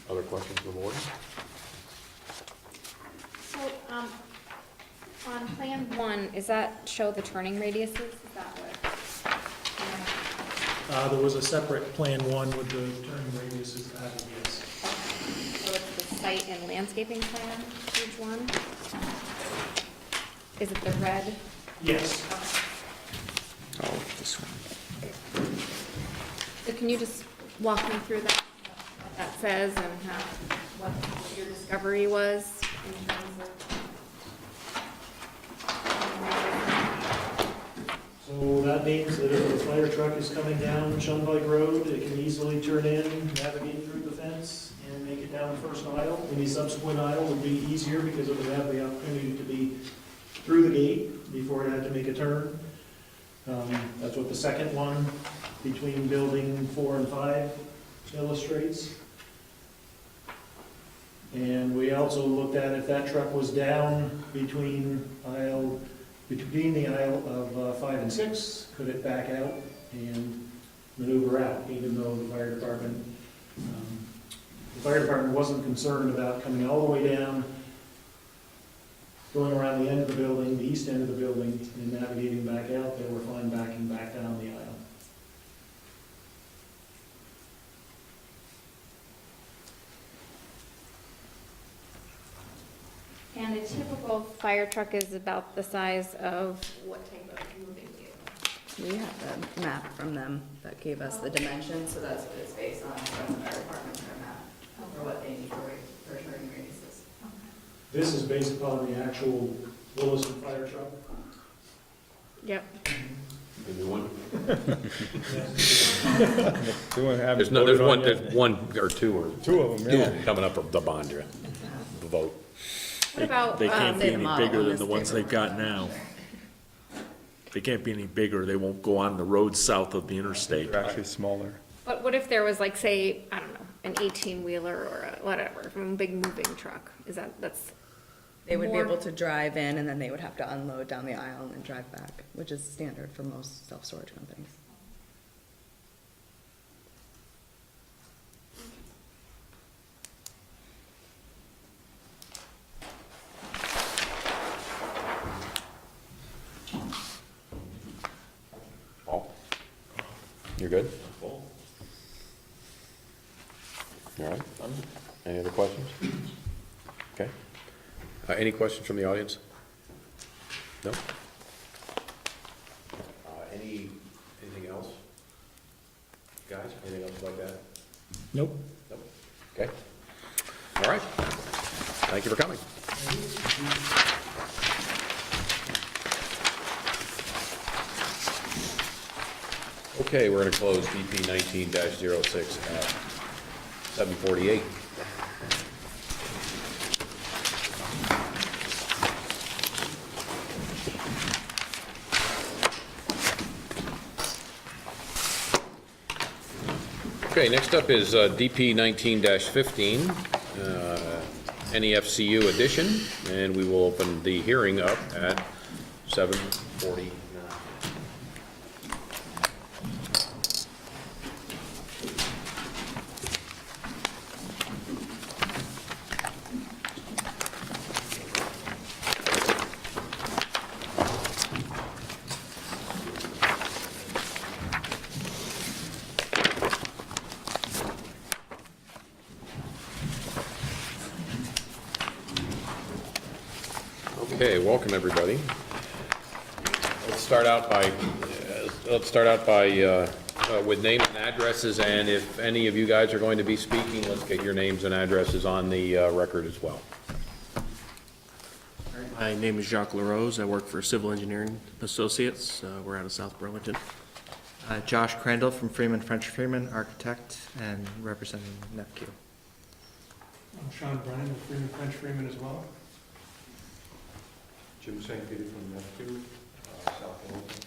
Other questions from the board? So, on plan 1, is that show the turning radiuses? Is that what? There was a separate Plan 1 with the turning radiuses added, yes. So it's the site and landscaping plan, each one? Is it the red? Yes. Oh, this one. So can you just walk me through that, what that says and how, what your discovery was in terms of? So that means that if a fire truck is coming down Shunpike Road, it can easily turn in, navigate through the fence, and make it down the first aisle. Any subsequent aisle would be easier because it would have the opportunity to be through the gate before it had to make a turn. That's what the second one between building 4 and 5 illustrates. And we also looked at if that truck was down between the aisle of 5 and 6, could it back out and maneuver out, even though the fire department wasn't concerned about coming all the way down, going around the end of the building, the east end of the building, and navigating back out. They were fine backing back down the aisle. And a typical fire truck is about the size of what type of moving vehicle? We have the map from them that gave us the dimensions, so that's what it's based on, from the fire department's map, for what they need for turning radiuses. This is based upon the actual Williston fire truck. Yep. The new one? There's There's one or two or Two of them, yeah. coming up for the bond, the vote. What about, They can't say be the any model bigger on than this the ones paper. they've got now. They can't be any bigger, they won't go on the road south of the interstate. They're actually smaller. but what if there was like, say, I don't know, an 18-wheeler or a whatever, from a big moving truck? That's They would be more- able to drive in, and then they would have to unload down the aisle and then drive back, which is standard for most self-storage companies. Paul? You're good? All right. Any other questions? Okay. Any questions from the audience? No? Anything else? Guys, anything else like that? Nope. Nope. Okay. All right. Thank you for coming. Okay, we're gonna close BP 19-06 at 7:48. Okay, next up is DP 19-15, NEFCU edition, and we will open the hearing up at 7:49. Okay, welcome, everybody. Let's start out by with names and addresses, and if any of you guys are going to be speaking, let's get your names and addresses on the record as well. My name is Jacques LaRose. I work for Civil Engineering Associates. We're out of South Burlington. Josh Crandall from Freeman French Freeman, architect and representing NEPQ. I'm Sean Brennan with Freeman French Freeman as well. Jim St. Peter from Neptune, South Williston.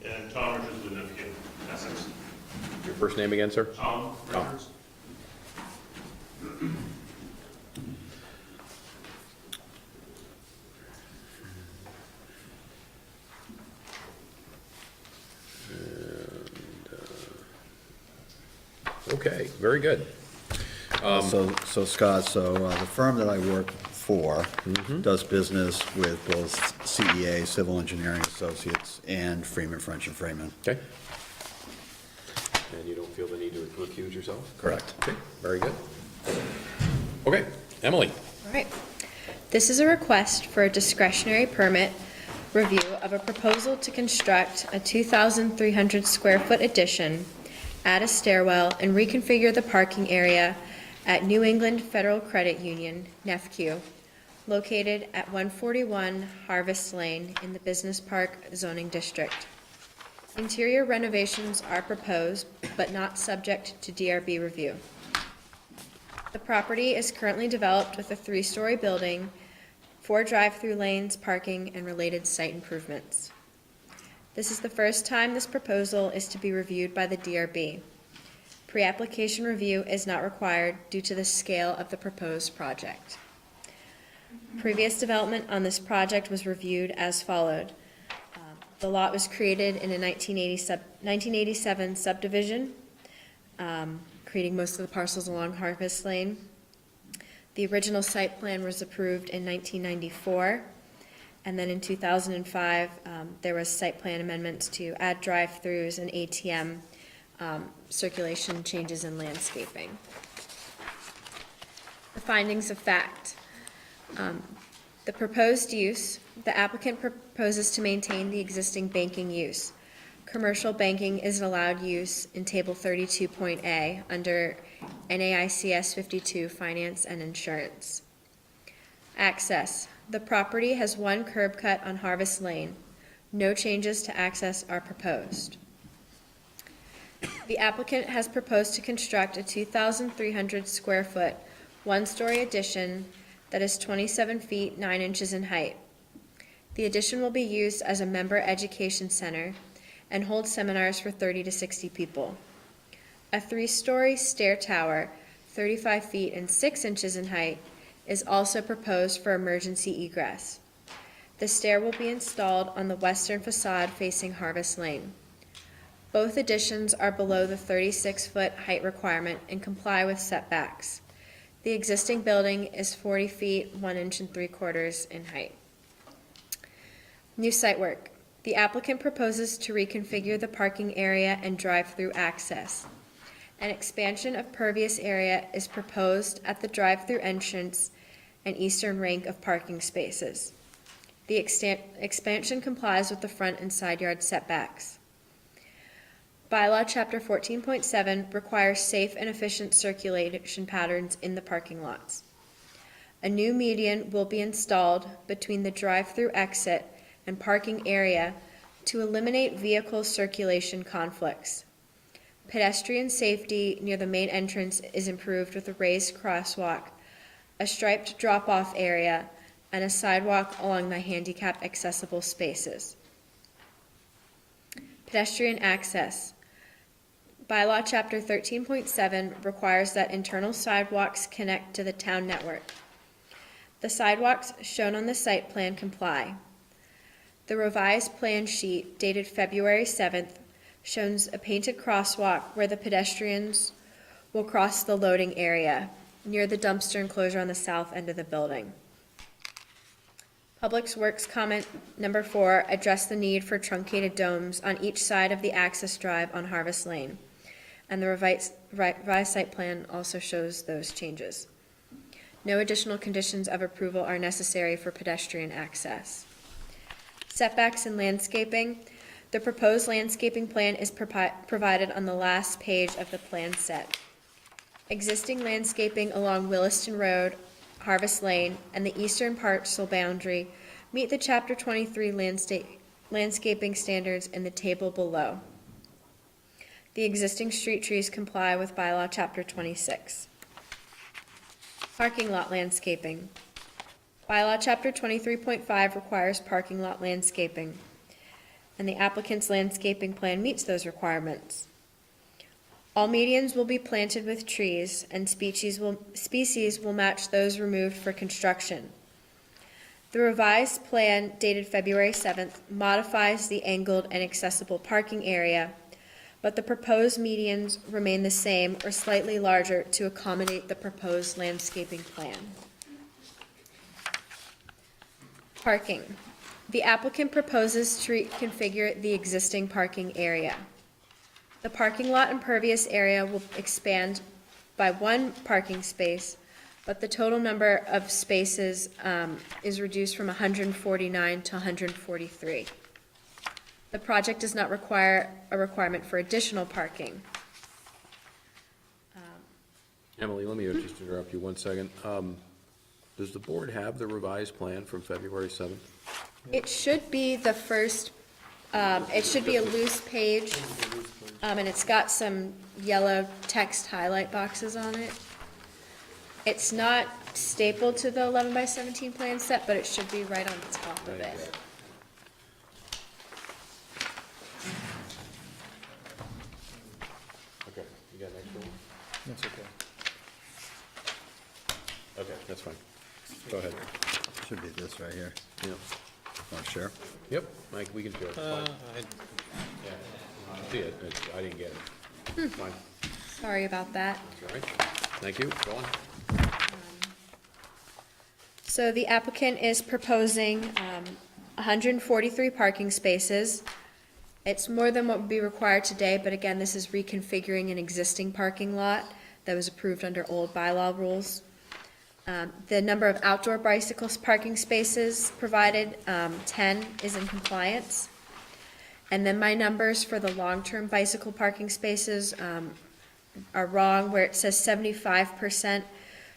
And Tom Richards with NFQ, Essex. Your first name again, sir? Tom Richards. Okay, very good. So Scott, the firm that I work for does business with both CEA, Civil Engineering Associates, and Freeman French and Freeman. Okay, And you don't feel the need to recuse yourself? Correct. Okay, very good. Okay, Emily. All right. This is a request for a discretionary permit review of a proposal to construct a 2,300 square foot addition, add a stairwell, and reconfigure the parking area at New England Federal Credit Union, NEFCU, located at 141 Harvest Lane in the Business Park zoning district. Interior renovations are proposed, but not subject to DRB review. The property is currently developed with a 3-story building, 4 drive-through lanes, parking, and related site improvements. This is the first time this proposal is to be reviewed by the DRB. Pre-application review is not required due to the scale of the proposed project. Previous development on this project was reviewed as followed. The lot was created in a 1987 subdivision, creating most of the parcels along Harvest Lane. The original site plan was approved in 1994, and then in 2005, there was site plan amendments to add drive-throughs and ATM, circulation changes in landscaping. The findings of fact. The proposed use, the applicant proposes to maintain the existing banking use. Commercial banking is an allowed use in Table 32.A under NAICS 52 Finance and Insurance. Access. The property has 1 curb cut on Harvest Lane. No changes to access are proposed. The applicant has proposed to construct a 2,300 square foot, 1-story addition that is 27 feet 9 inches in height. The addition will be used as a member education center and hold seminars for 30 to 60 people. A 3-story stair tower, 35 feet and 6 inches in height, is also proposed for emergency egress. The stair will be installed on the western facade facing Harvest Lane. Both additions are below the 36-foot height requirement and comply with setbacks. The existing building is 40 feet, 1 inch and 3/4 in height. New site work. The applicant proposes to reconfigure the parking area and drive-through access. An expansion of pervious area is proposed at the drive-through entrance and eastern rank of parking spaces. The expansion complies with the front and side yard setbacks. Bylaw Chapter 14.7 requires safe and efficient circulation patterns in the parking lots. A new median will be installed between the drive-through exit and parking area to eliminate vehicle circulation conflicts. Pedestrian safety near the main entrance is improved with a raised crosswalk, a striped drop-off area, and a sidewalk along the handicap accessible spaces. Pedestrian access. Bylaw Chapter 13.7 requires that internal sidewalks connect to the town network. The sidewalks shown on the site plan comply. The revised plan sheet dated February 7th shows a painted crosswalk where the pedestrians will cross the loading area near the dumpster enclosure on the south end of the building. Public Works comment number 4 addressed the need for truncated domes on each side of the access drive on Harvest Lane, and the revised site plan also shows those changes. No additional conditions of approval are necessary for pedestrian access. Setbacks and landscaping. The proposed landscaping plan is provided on the last page of the plan set. Existing landscaping along Williston Road, Harvest Lane, and the eastern parcel boundary meet the Chapter 23 landscaping standards in the table below. The existing street trees comply with Bylaw Chapter 26. Parking lot landscaping. Bylaw Chapter 23.5 requires parking lot landscaping, and the applicant's landscaping plan meets those requirements. All medians will be planted with trees, and species will match those removed for construction. The revised plan dated February 7th modifies the angled and accessible parking area, but the proposed medians remain the same or slightly larger to accommodate the proposed landscaping plan. Parking. The applicant proposes to reconfigure the existing parking area. The parking lot impervious area will expand by 1 parking space, but the total number of spaces is reduced from 149 to 143. The project does not require a requirement for additional parking. Emily, let me just interrupt you 1 second. Does the board have the revised plan from February 7th? It should be the first, it should be a loose page, and it's got some yellow text highlight boxes on it. It's not stapled to the 11 by 17 plan set, but it should be right on the top of it. Okay, you got an extra one? That's okay. Okay, that's fine. Go ahead. Should be this right here. Yeah. Want to share? Yep, Mike, we can do it. It's fine. Yeah, you can see it. I didn't get it. Fine. Sorry about that. All right. Thank you. Go on. So the applicant is proposing 143 parking spaces. It's more than what would be required today, but again, this is reconfiguring an existing parking lot that was approved under old bylaw rules. The number of outdoor bicycle parking spaces provided, 10, is in compliance. And then my numbers for the long-term bicycle parking spaces are wrong, where it says 75%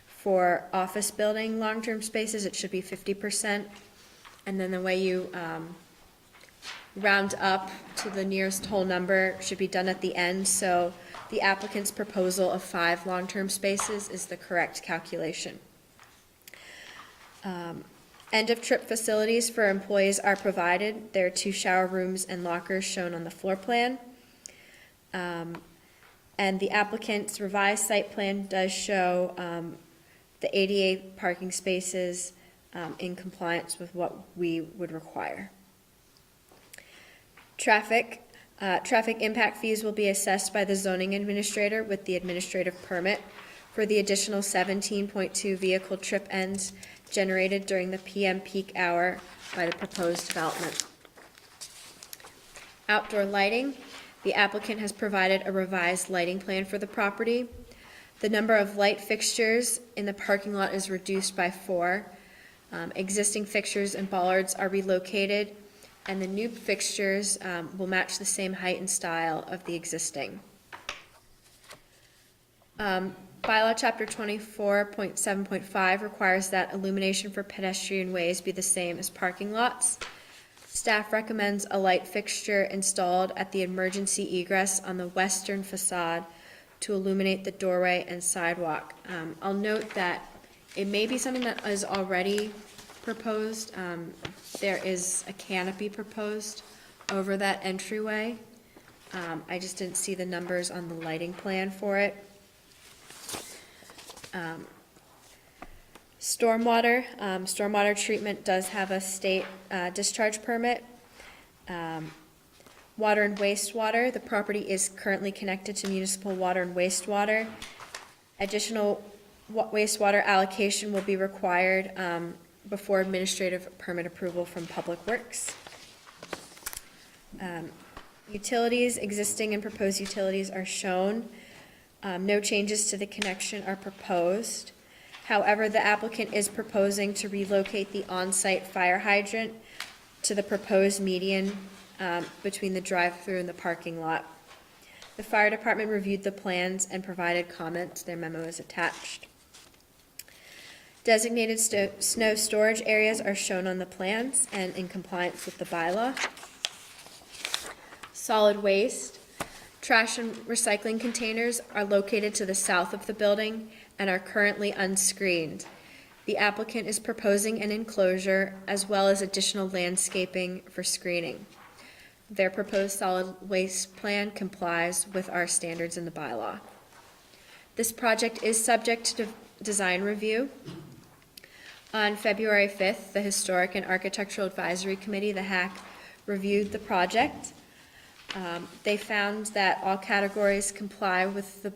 for office building long-term spaces, it should be 50%. And then the way you round up to the nearest whole number should be done at the end, so the applicant's proposal of 5 long-term spaces is the correct calculation. End-of-trip facilities for employees are provided. There are 2 shower rooms and lockers shown on the floor plan. And the applicant's revised site plan does show the 88 parking spaces in compliance with what we would require. Traffic impact fees will be assessed by the zoning administrator with the administrative permit for the additional 17.2 vehicle trip ends generated during the PM peak hour by the proposed development. Outdoor lighting, the applicant has provided a revised lighting plan for the property. The number of light fixtures in the parking lot is reduced by 4. Existing fixtures and bollards are relocated, and the new fixtures will match the same height and style of the existing. Bylaw Chapter 24.7.5 requires that illumination for pedestrian ways be the same as parking lots. Staff recommends a light fixture installed at the emergency egress on the western facade to illuminate the doorway and sidewalk. I'll note that it may be something that is already proposed. There is a canopy proposed over that entryway. I just didn't see the numbers on the lighting plan for it. Stormwater treatment does have a state discharge permit. Water and wastewater, the property is currently connected to municipal water and wastewater. Additional wastewater allocation will be required before administrative permit approval from Public Works. Utilities, existing and proposed utilities are shown. No changes to the connection are proposed. However, the applicant is proposing to relocate the on-site fire hydrant to the proposed median between the drive-through and the parking lot. The fire department reviewed the plans and provided comments. Their memo is attached. Designated snow storage areas are shown on the plans and in compliance with the bylaw. Solid waste. Trash and recycling containers are located to the south of the building and are currently unscreened. The applicant is proposing an enclosure as well as additional landscaping for screening. Their proposed solid waste plan complies with our standards in the bylaw. This project is subject to design review. On February 5th, the Historic and Architectural Advisory Committee, the HAC, reviewed the project. They found that all categories comply with the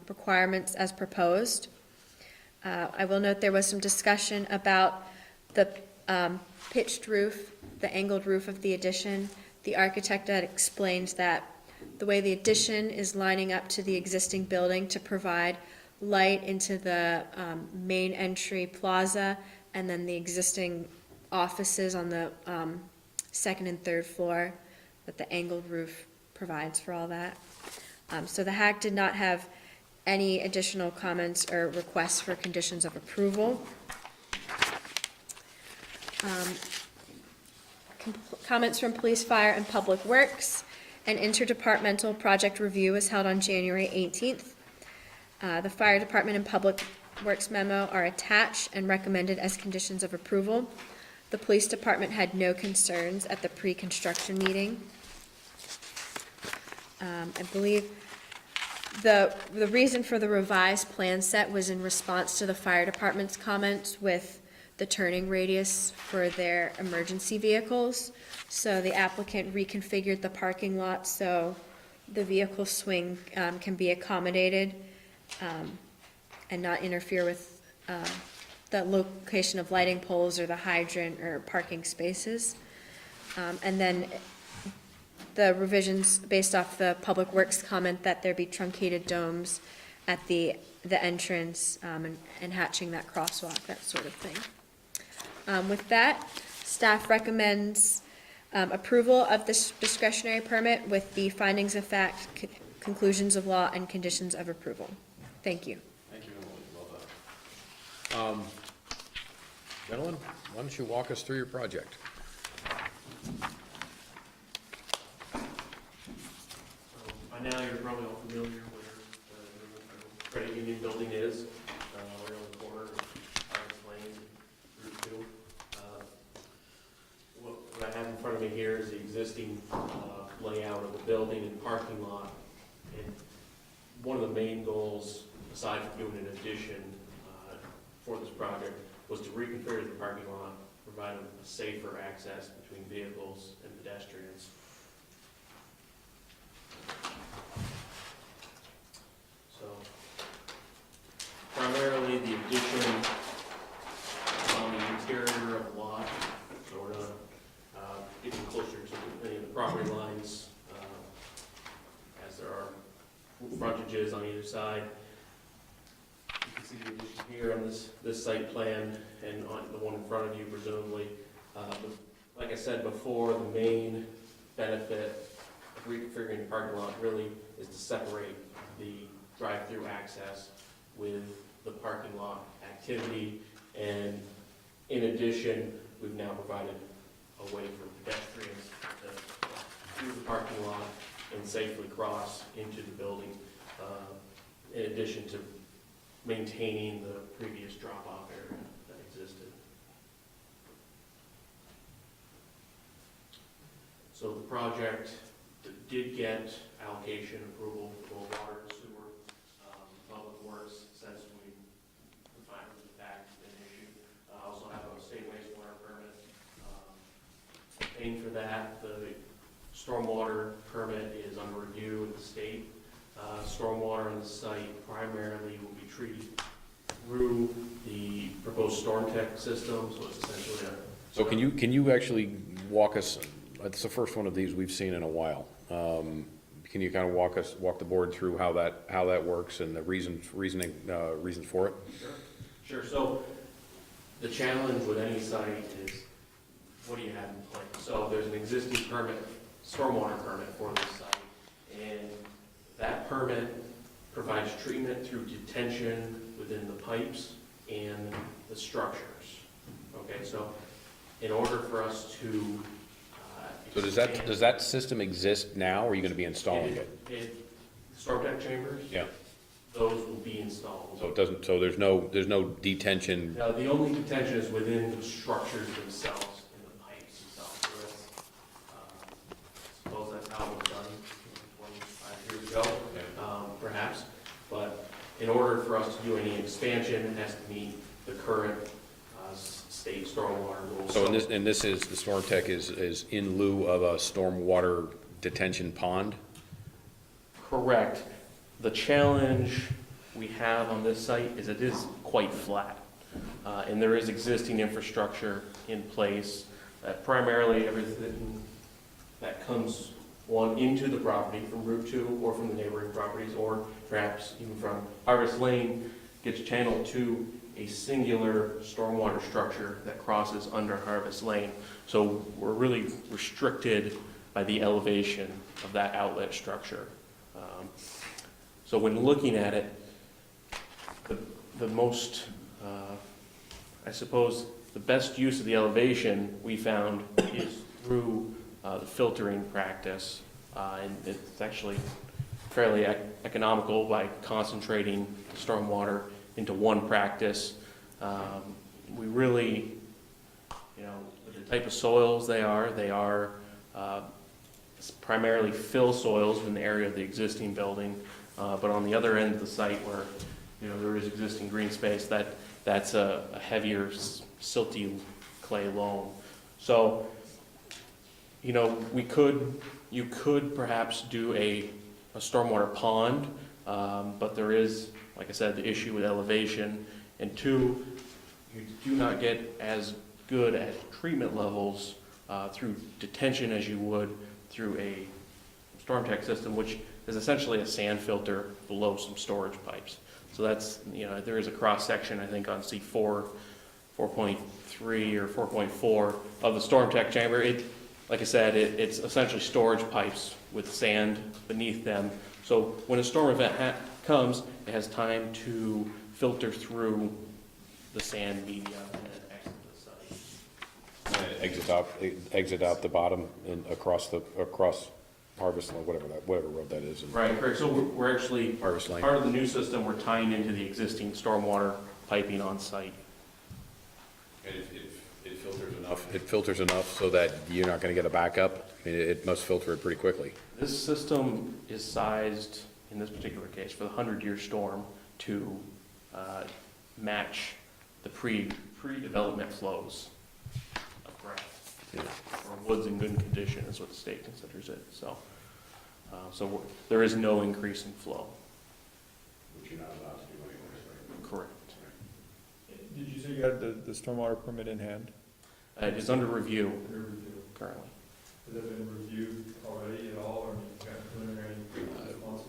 requirements as proposed. I will note there was some discussion about the pitched roof, the angled roof of the addition. The architect had explained that the way the addition is lining up to the existing building to provide light into the main entry plaza, and then the existing offices on the second and third floor, that the angled roof provides for all that. So the HAC did not have any additional comments or requests for conditions of approval. Comments from Police, Fire, and Public Works. An interdepartmental project review was held on January 18th. The Fire Department and Public Works memo are attached and recommended as conditions of approval. The Police Department had no concerns at the pre-construction meeting. I believe the reason for the revised plan set was in response to the Fire Department's comments with the turning radius for their emergency vehicles. So the applicant reconfigured the parking lot so the vehicle swing can be accommodated and not interfere with the location of lighting poles or the hydrant or parking spaces. And then the revisions based off the Public Works comment that there be truncated domes at the entrance and hatching that crosswalk, that sort of thing. With that, staff recommends approval of this discretionary permit with the findings of fact, conclusions of law, and conditions of approval. Thank you. Thank you, Emily. Well done. Gentlemen, why don't you walk us through your project? By now, you're probably all familiar where the credit union building is, right on the corner of Alex Lane, Route 2. What I have in front of me here is the existing layout of the building and parking lot. And one of the main goals, aside from doing an addition for this project, was to reconfigure the parking lot, provide a safer access between vehicles and pedestrians. So, primarily the addition on the interior of the lot, so we're not getting closer to any of the property lines, as there are frontages on either side. You can see the addition here on this site plan and on the one in front of you presumably. But like I said before, the main benefit of reconfiguring the parking lot really is to separate the drive-through access with the parking lot activity. And in addition, we've now provided a way for pedestrians to through the parking lot and safely cross into the building, in addition to maintaining the previous drop-off area that existed. So the project did get allocation approval for water and sewer. Public Works since we defined the fact an issue. Also have a state wastewater permit. Paying for that, the stormwater permit is under review with the state. Stormwater on the site primarily will be treated through the proposed storm tech system, so it's essentially a... So can you actually walk us, it's the first one of these we've seen in a while. Can you kind of walk the board through how that works and the reasons for it? Sure. So the challenge with any site is, what do you have in place? So there's an existing permit, stormwater permit for this site, and that permit provides treatment through detention within the pipes and the structures. Okay, so in order for us to So does that system exist now, or are you going to be installing it? Storm tech chambers? Yeah. Those will be installed. So it doesn't. So there's no detention. Now, the only detention is within the structures themselves and the pipes themselves. So that's, suppose that's how it was done 25 years ago, perhaps. But in order for us to do any expansion, it has to meet the current state stormwater rules. So this is the storm tech is in lieu of a stormwater detention pond. Correct. The challenge we have on this site is it is quite flat. And there is existing infrastructure in place that primarily everything that comes one into the property from Route 2 or from the neighboring properties, or perhaps even from Harvest Lane, gets channeled to a singular stormwater structure that crosses under Harvest Lane. So we're really restricted by the elevation of that outlet structure. So when looking at it, the most, I suppose, the best use of the elevation we found is through the filtering practice. And it's actually fairly economical by concentrating the stormwater into one practice. We really, with the type of soils they are primarily fill soils in the area of the existing building. But on the other end of the site where, there is existing green space, that's a heavier silty clay loam. So, you could perhaps do a stormwater pond, but there is, like I said, the issue with elevation. And two, you do not get as good at treatment levels through detention as you would through a storm tech system, which is essentially a sand filter below some storage pipes. So that's, there is a cross section, I think, on C4, 4.3 or 4.4 of the storm tech chamber. Like I said, it's essentially storage pipes with sand beneath them. So when a storm event comes, it has time to filter through the sand media and exit the site. Exit out the bottom and across Harvest Lane, whatever road that is. Right, correct. So we're actually, Harvest Lane. part of the new system, we're tying into the existing stormwater piping on site. And it filters enough so that you're not gonna get a backup. It must filter it pretty quickly. This system is sized, in this particular case, for the 100-year storm to match the pre-development flows of grass. Or woods in good condition is what the state considers it. So, there is no increase in flow. Which you're not allowed to do anyway, Correct. Did you say you had the stormwater permit in hand? It is under review currently. Has that been reviewed already at all, or preliminary responses?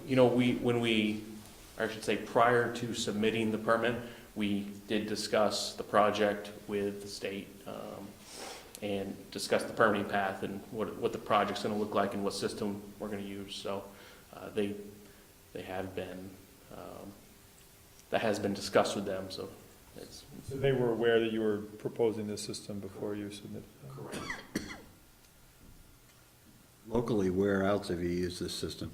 I should say prior to submitting the permit, we did discuss the project with the state and discuss the permitting path and what the project's going to look like and what system we're going to use. So they have been, that has been discussed with them. So they were aware that you were proposing this system before you submitted? Correct. Locally, where else have you used this system?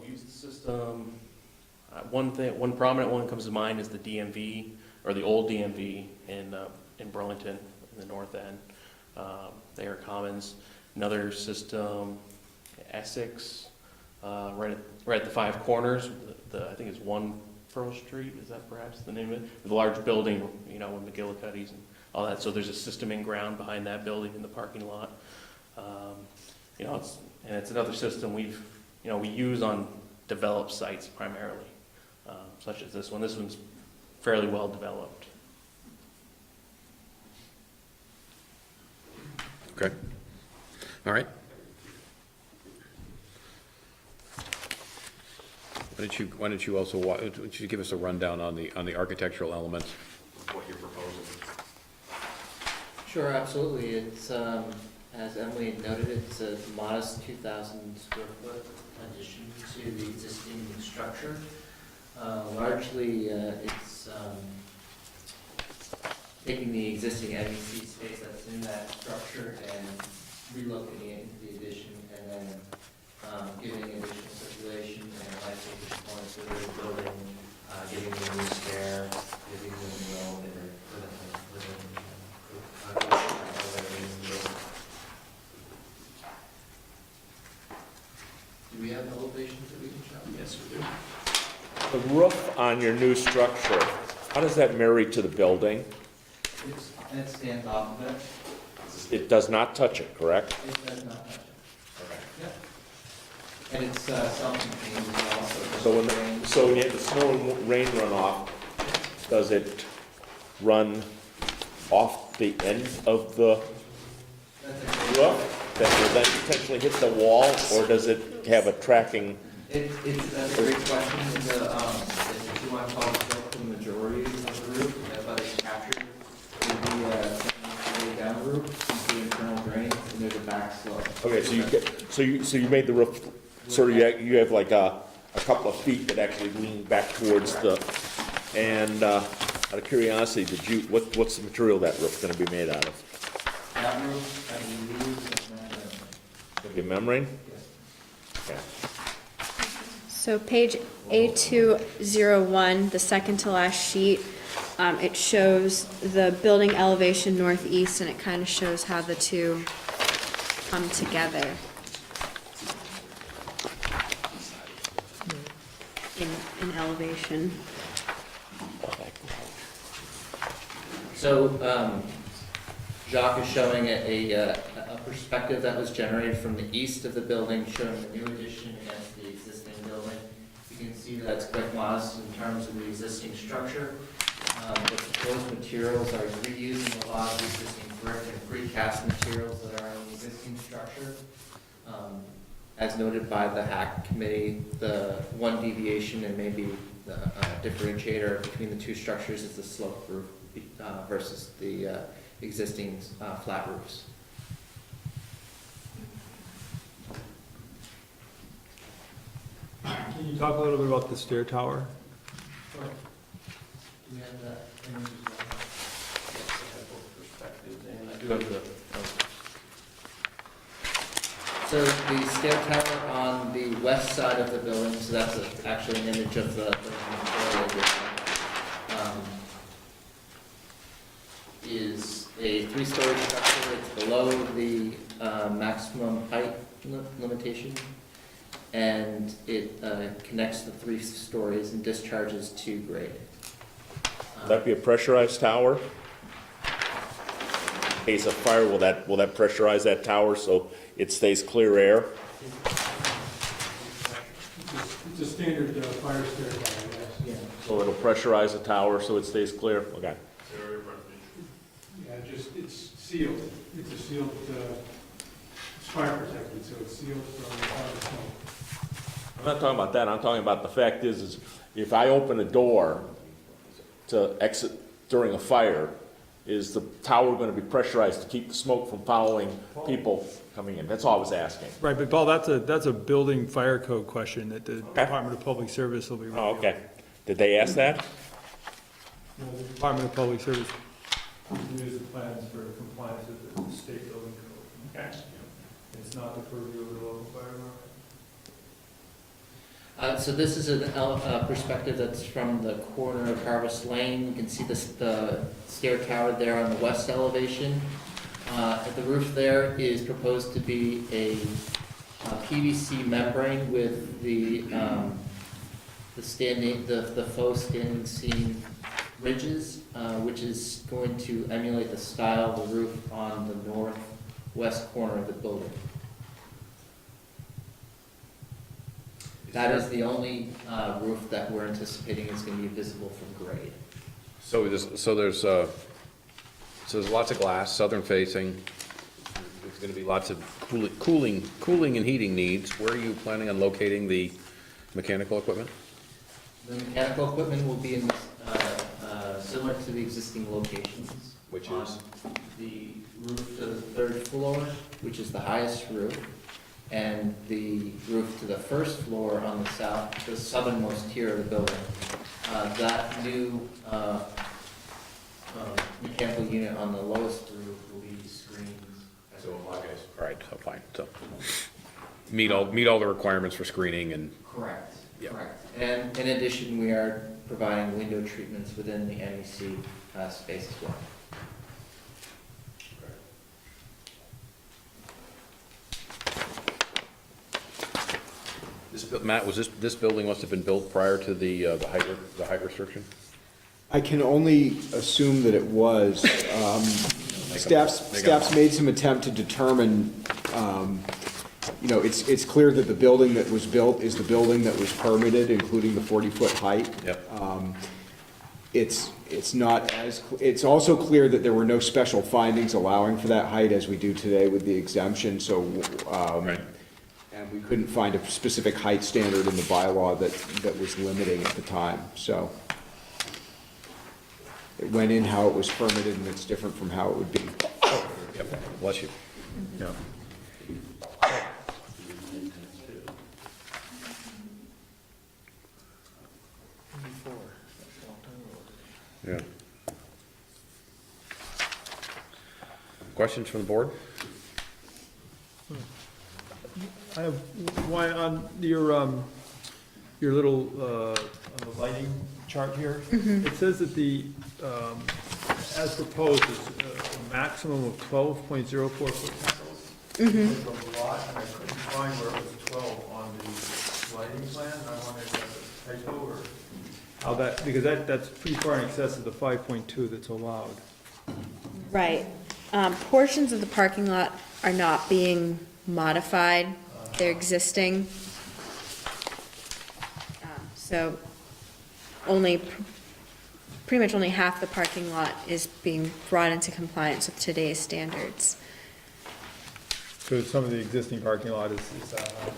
We've used the system. One prominent one comes to mind is the DMV, or the old DMV in Burlington, in the north end. They are commons. Another system, Essex, right at the Five Corners. I think it's 1 Pearl Street. Is that perhaps the name of it? The large building, with McGillicuddy's and all that. So there's a system in ground behind that building in the parking lot. It's another system we use on developed sites primarily, such as this one. This one's fairly well developed. Okay. All right. Why don't you give us a rundown on the architectural elements of what you're proposing? Sure, absolutely. It's, as Emily noted, it's a modest 2,000 square foot addition to the existing structure. Largely, it's taking the existing MEC space that's in that structure and relocating it into the addition, and then giving additional circulation and light safety components to the building, giving them a new stair, giving them a new elevator Do we have elevations that we can show? Yes, we do. The roof on your new structure, how does that marry to the building? It stands off of it. It does not touch it, correct? It does not touch it. Yep. And it's self-contained as well. So when you have the snow and rain runoff, does it run off the end of the roof? that will then potentially hit the wall, or does it have a tracking? That's a great question. It's a 2-on-12 slope for the majority of the roof, but it's captured. It would be a down roof, the internal drains, and there's a back slope. Okay, so you made the roof, sort of, you have like a couple of feet that actually lean back towards the, and out of curiosity, what's the material that roof's gonna be made out of? That roof, I believe, is membrane. Gonna be membrane? Okay. So page A201, the second to last sheet, it shows the building elevation northeast, and it kind of shows how the two come together in elevation. So, Jacques is showing a perspective that was generated from the east of the building, showing the new addition against the existing building. You can see that it's quite modest in terms of the existing structure. The proposed materials are reusing a lot of the existing brick and precast materials that are in the existing structure. As noted by the HAC committee, the one deviation and maybe the differentiator between the two structures is the slope roof versus the existing flat roofs. Can you talk a little bit about the stair tower? Do we have that image as well? Yes, I have both perspectives, and I do have the. So the stair tower on the west side of the building, so that's actually an image of the is a 3-story structure. It's below the maximum height limitation, and it connects the 3 stories and discharges to grade. Will that be a pressurized tower? In case of fire, will that pressurize that tower so it stays clear air? It's a standard fire stair tower, yes. So it'll pressurize the tower so it stays clear? Okay. Yeah, it's sealed. It's a sealed, it's fire protected, so it's sealed from fire smoke. I'm not talking about that. I'm talking about the fact is if I open a door to exit during a fire, is the tower going to be pressurized to keep the smoke from following people coming in? That's all I was asking. Right, but Paul, that's a building fire code question that the Department of Public Service will be reviewing. Oh, okay. Did they ask that? No, the Department of Public Service reviews the plans for compliance with the state building code. Okay. It's not the purview of the local fire department. So this is a perspective that's from the corner of Harvest Lane. You can see the stair tower there on the west elevation. The roof there is proposed to be a PVC membrane with the faux standing seam ridges, which is going to emulate the style of the roof on the northwest corner of the building. That is the only roof that we're anticipating is going to be visible from grade. So there's lots of glass, southern facing. There's going to be lots of cooling and heating needs. Where are you planning on locating the mechanical equipment? The mechanical equipment will be in similar to the existing locations. Which on is? The roof to the 3rd floor, which is the highest roof, and the roof to the 1st floor on the southernmost tier of the building. That new mechanical unit on the lowest roof will be screened. All right, so fine. So meet all the requirements for screening and. Correct. Yeah. Correct. And in addition, we are providing window treatments within the MEC space as well. Matt, was this building must have been built prior to the height restriction? I can only assume that it was. Staff's made some attempt to determine, it's clear that the building that was built is the building that was permitted, including the 40-foot height. Yep. It's It's not as, it's also clear that there were no special findings allowing for that height as we do today with the exemption, so, and we couldn't find a specific height standard in the bylaw that was limiting at the time, so. It went in how it was permitted, and it's different from how it would be. Yep, bless you. Yeah. Yeah. Questions from the board? I have one on your little, on the lighting chart here. It says that the, as proposed, is a maximum of 12.04 foot candles. It's a lot, and I couldn't find where it was 12 on the lighting plan, and I wondered if that's a typo or how that, because that's pretty far in excess of the 5.2 that's allowed. Right. Portions of the parking lot are not being modified. They're existing. So only, pretty much only half the parking lot is being brought into compliance with today's standards. So some of the existing parking lot is that high?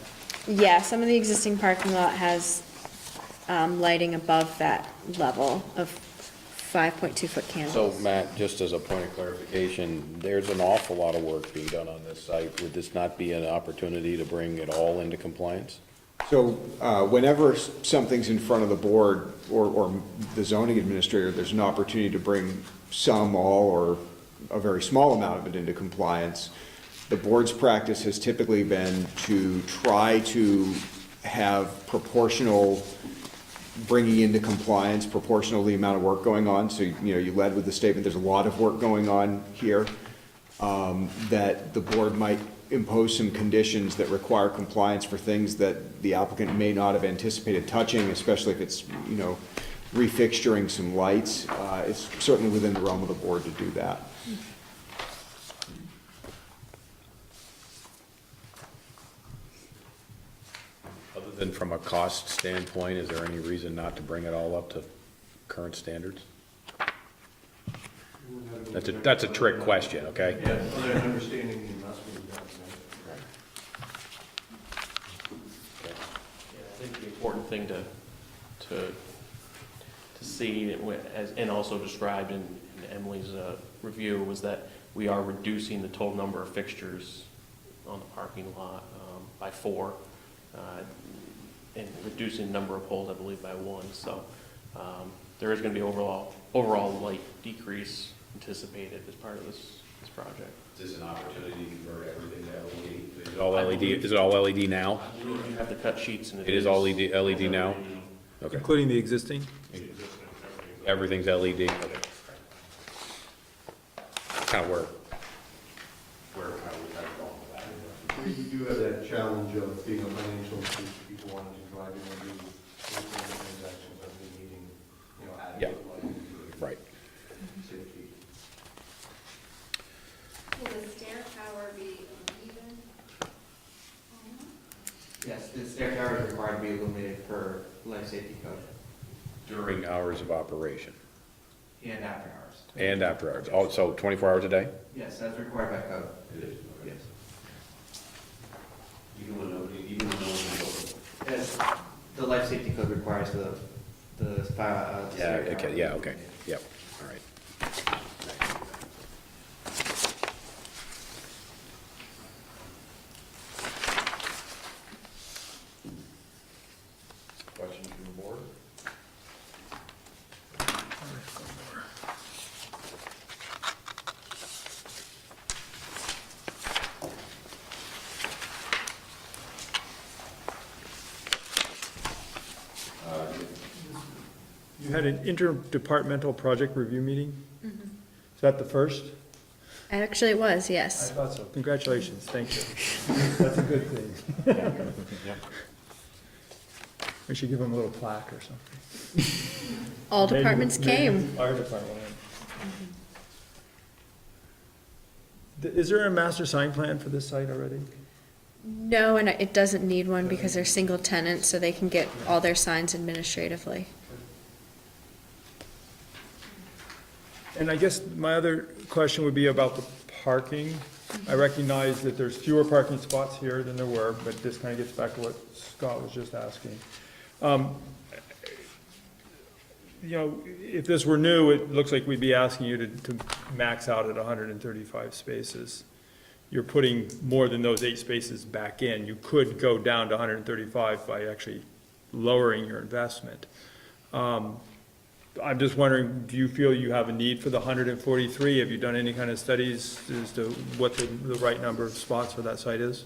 Yeah, some of the existing parking lot has lighting above that level of 5.2 foot candles. So Matt, just as a point of clarification, there's an awful lot of work being done on this site. Would this not be an opportunity to bring it all into compliance? So whenever something's in front of the board or the zoning administrator, there's an opportunity to bring some, all, or a very small amount of it into compliance. The board's practice has typically been to try to have proportional bringing into compliance, proportional to the amount of work going on. So, you led with the statement, there's a lot of work going on here, that the board might impose some conditions that require compliance for things that the applicant may not have anticipated touching, especially if it's, refixturing some lights. It's certainly within the realm of the board to do that. Other than from a cost standpoint, is there any reason not to bring it all up to current standards? That's a trick question, okay? Yeah, other than understanding the investment. Yeah, I think the important thing to see, and also described in Emily's review, was that we are reducing the total number of fixtures on the parking lot by 4, and reducing the number of poles, I believe, by 1. So there is going to be overall light decrease anticipated as part of this project. Is this an opportunity to convert everything to LED? Is it all LED? Is it all LED now? I believe you have the cut sheets, and It is all LED now? Okay. Including the existing? Everything's LED? Okay. Kind of where we kind of going with that. We do have that challenge of being a financial institution, people wanting to drive in and do transactions of the meeting, adequate lighting. Right. Safety. Will the stair tower be uneven? Yes, the stair tower is required to be illuminated per life safety code During hours of operation? and after hours. And after hours? Oh, so 24 hours a day? Yes, that's required by code. It is. Yes. Even when nobody As the life safety code requires the fire. Yeah, okay, yeah, okay, yep, all right. Questions from the board? You had an interdepartmental project review meeting? Is that the first? Actually, it was, I yes. thought so. Congratulations, thank you. That's a good thing. We should give them a little plaque or something. All Maybe- departments maybe came. the Fire department. Is there a master sign plan for this site already? No, and it doesn't need one because they're single tenant, so they can get all their signs administratively. And I guess my other question would be about the parking. I recognize that there's fewer parking spots here than there were, but this kind of gets back to what Scott was just asking. You know, if this were new, it looks like we'd be asking you to max out at 135 spaces. You're putting more than those 8 spaces back in. You could go down to 135 by actually lowering your investment. I'm just wondering, do you feel you have a need for the 143? Have you done any kind of studies as to what the right number of spots for that site is?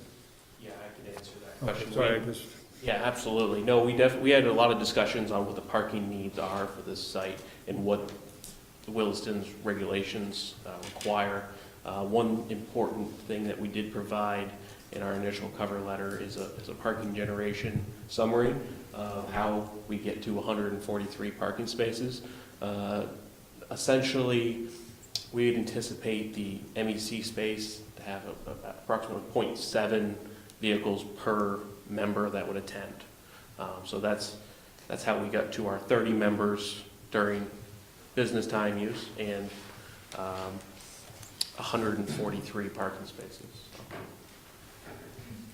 Yeah, I can answer that question. Sorry, I just. Yeah, absolutely. No, we had a lot of discussions on what the parking needs are for this site and what the Williston's regulations require. One important thing that we did provide in our initial cover letter is a parking generation summary of how we get to 143 parking spaces. Essentially, we'd anticipate the MEC space to have approximately 0.7 vehicles per member that would attend. So that's how we got to our 30 members during business time use and 143 parking spaces.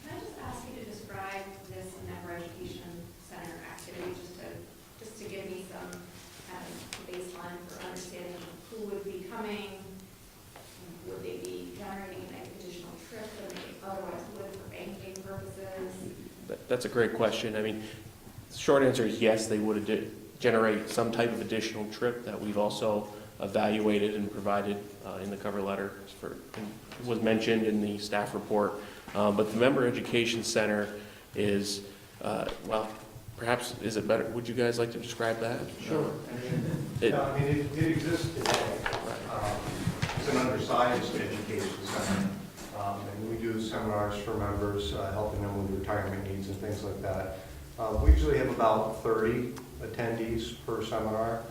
Can I just ask you to describe this member education center activity, just to give me some kind of baseline for understanding who would be coming? Would they be generating an additional trip than they otherwise would for banking purposes? That's a great question. I mean, the short answer is yes, they would generate some type of additional trip that we've also evaluated and provided in the cover letter was mentioned in the staff report. But the Member Education Center is, well, perhaps, is it better, would you guys like to describe that? Sure. It exists today. It's an undersized education center. And we do seminars for members, helping them with retirement needs and things like that. We usually have about 30 attendees per seminar,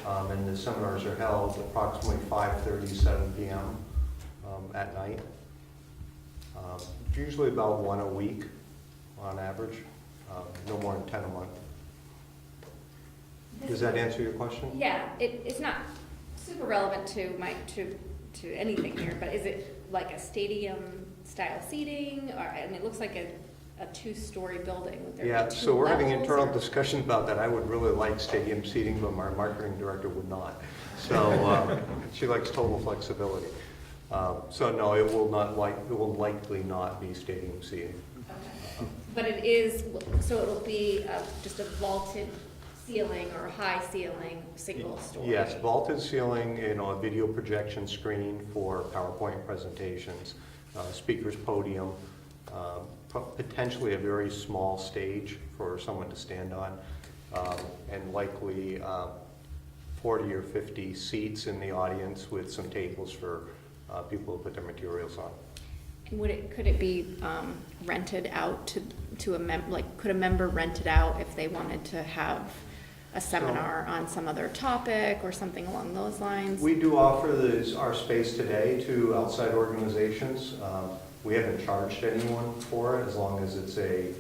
and the seminars are held approximately 5:30, 7 p.m. At night. Usually about 1 a week on average, no more than 10 a month. Does that answer your question? Yeah, it's not super relevant to anything here, but is it like a stadium style seating, or, and it looks like a 2-story building with their Yeah, two so we're having levels, internal or? discussion about that. I would really like stadium seating, but our marketing director would not. So she likes total flexibility. So no, it will likely not be stadium seating. Okay. But it is, so it'll be just a vaulted ceiling or a high ceiling, single story? Yes, vaulted ceiling, a video projection screen for PowerPoint presentations, speaker's podium, potentially a very small stage for someone to stand on, and likely 40 or 50 seats in the audience with some tables for people to put their materials on. And could it be rented out to a could a member rent it out if they wanted to have a seminar on some other topic or something along those lines? We do offer our space today to outside organizations. We haven't charged anyone for it as long as it's a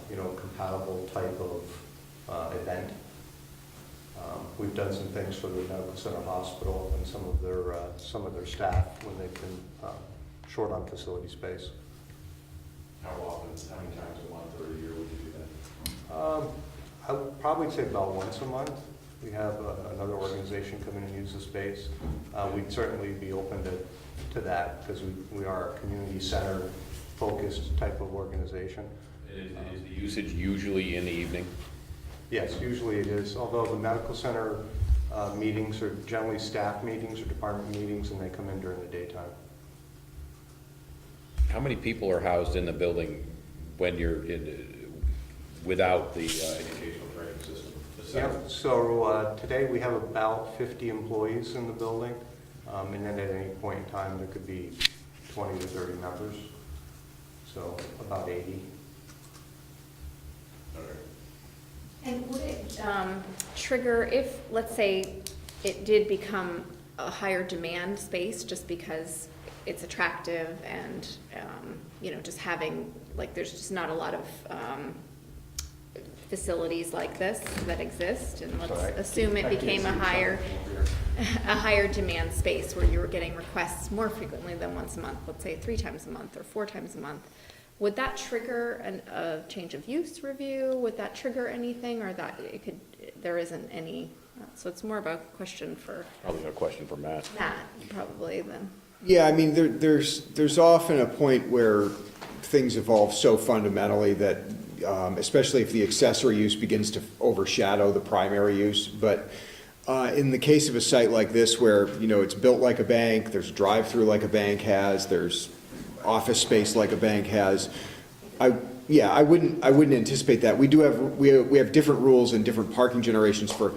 compatible type of event. We've done some things for the Medical Center Hospital and some of their staff when they've been short on facility space. How many times a month or a year would you do that? I would probably say about once a month. We have another organization come in and use the space. We'd certainly be open to that because we are a community center focused type of organization. Is the usage usually in the evening? Yes, usually it is, although the medical center meetings are generally staff meetings or department meetings, and they come in during the daytime. How many people are housed in the building when you're without the educational training system? Yep. So today we have about 50 employees in the building, and then at any point in time there could be 20 to 30 members, so about 80. And would it trigger if, let's say, it did become a higher demand space just because it's attractive and, just having, there's just not a lot of facilities like this that exist, and let's Sorry. assume it became a higher demand space where you were getting requests more frequently than once a month, let's say 3 times a month or 4 times a month. Would that trigger a change of use review? Would that trigger anything, or that it could, there isn't any? So it's more of a question for Probably a question for Matt. Matt, probably, then. Yeah, I mean, there's often a point where things evolve so fundamentally that, especially if the accessory use begins to overshadow the primary use. But in the case of a site like this where, it's built like a bank, there's drive-through like a bank has, there's office space like a bank has, I wouldn't anticipate that. We have different rules and different parking generations for,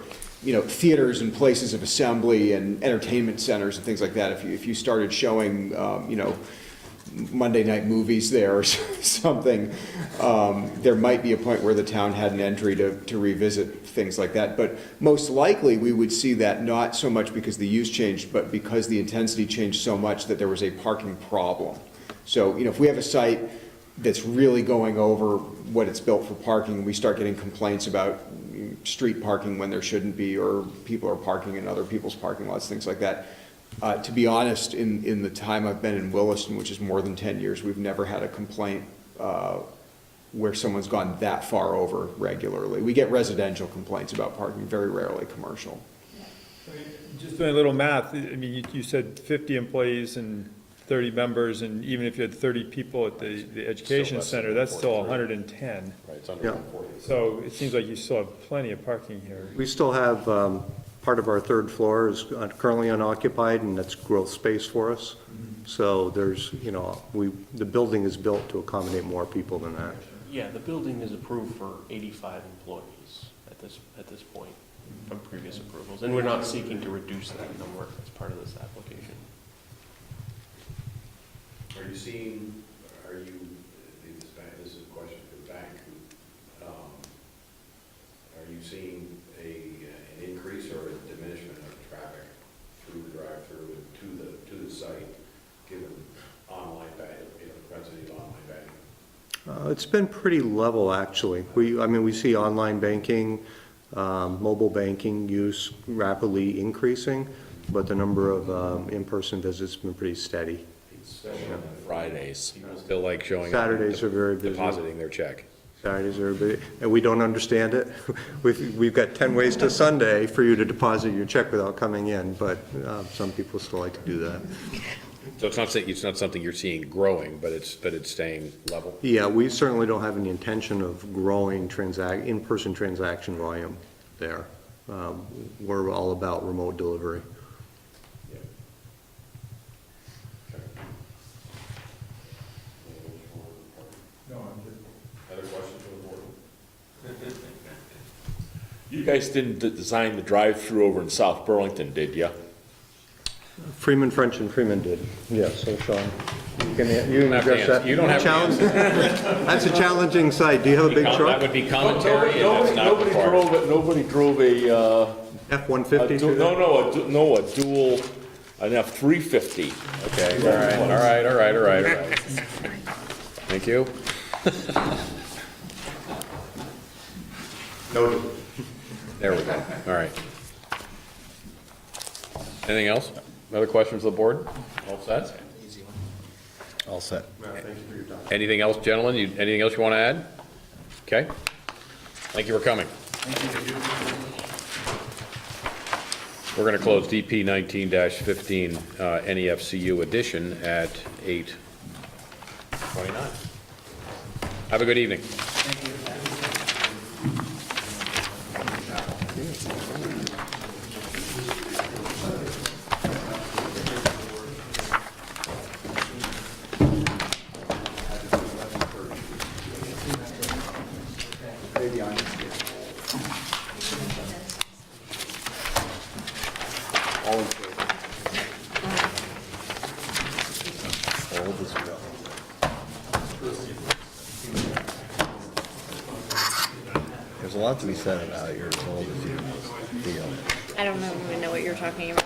theaters and places of assembly and entertainment centers and things like that. If you started showing, Monday night movies there or something, there might be a point where the town had an entry to revisit things like that. But most likely, we would see that not so much because the use changed, but because the intensity changed so much that there was a parking problem. So, if we have a site that's really going over what it's built for parking, we start getting complaints about street parking when there shouldn't be, or people are parking in other people's parking lots, things like that. To be honest, in the time I've been in Williston, which is more than 10 years, we've never had a complaint where someone's gone that far over regularly. We get residential complaints about parking, very rarely commercial. Just doing a little math, I mean, you said 50 employees and 30 members, and even if you had 30 people at the education center, that's still 110. Right, it's under 140. So it seems like you still have plenty of parking here. We still have, part of our third floor is currently unoccupied, and that's growth space for us. So there's, the building is built to accommodate more people than that. Yeah, the building is approved for 85 employees at this point from previous approvals, and we're not seeking to reduce that number as part of this application. Are you seeing, this is a question for the bank, are you seeing an increase or a diminishment of traffic through the drive-through and to the site, given online banking, the presence of online banking? It's been pretty level, actually. We see online banking, mobile banking use rapidly increasing, but the number of in-person visits has been pretty steady. Especially on Fridays. People still like showing up. Saturdays are very busy. Depositing their check. Saturdays are busy, and we don't understand it. We've got 10 ways to Sunday for you to deposit your check without coming in, but some people still like to do that. So it's not something you're seeing growing, but it's staying level? Yeah, we certainly don't have any intention of growing in-person transaction volume there. We're all about remote delivery. Other questions from the board? You guys didn't design the drive-through over in South Burlington, did you? Freeman, French, and Freeman did, yes, so Sean, you can address that. You don't have to answer. That's a challenging site, do you have a big That truck? would be commentary, and that's not required. Nobody drove a, F-150? a dual, an F-350. Okay, all right. Thank you. Noted. There we go, all right. Anything else? Other questions of the board? All set? All set. Anything else, gentlemen? Anything else you want to add? Okay. Thank you for coming. We're going to close DP 19-15 NEFCU edition at 8:29. Have a good evening. There's a lot to be said about you're as old as you feel. I don't even know what you're talking about.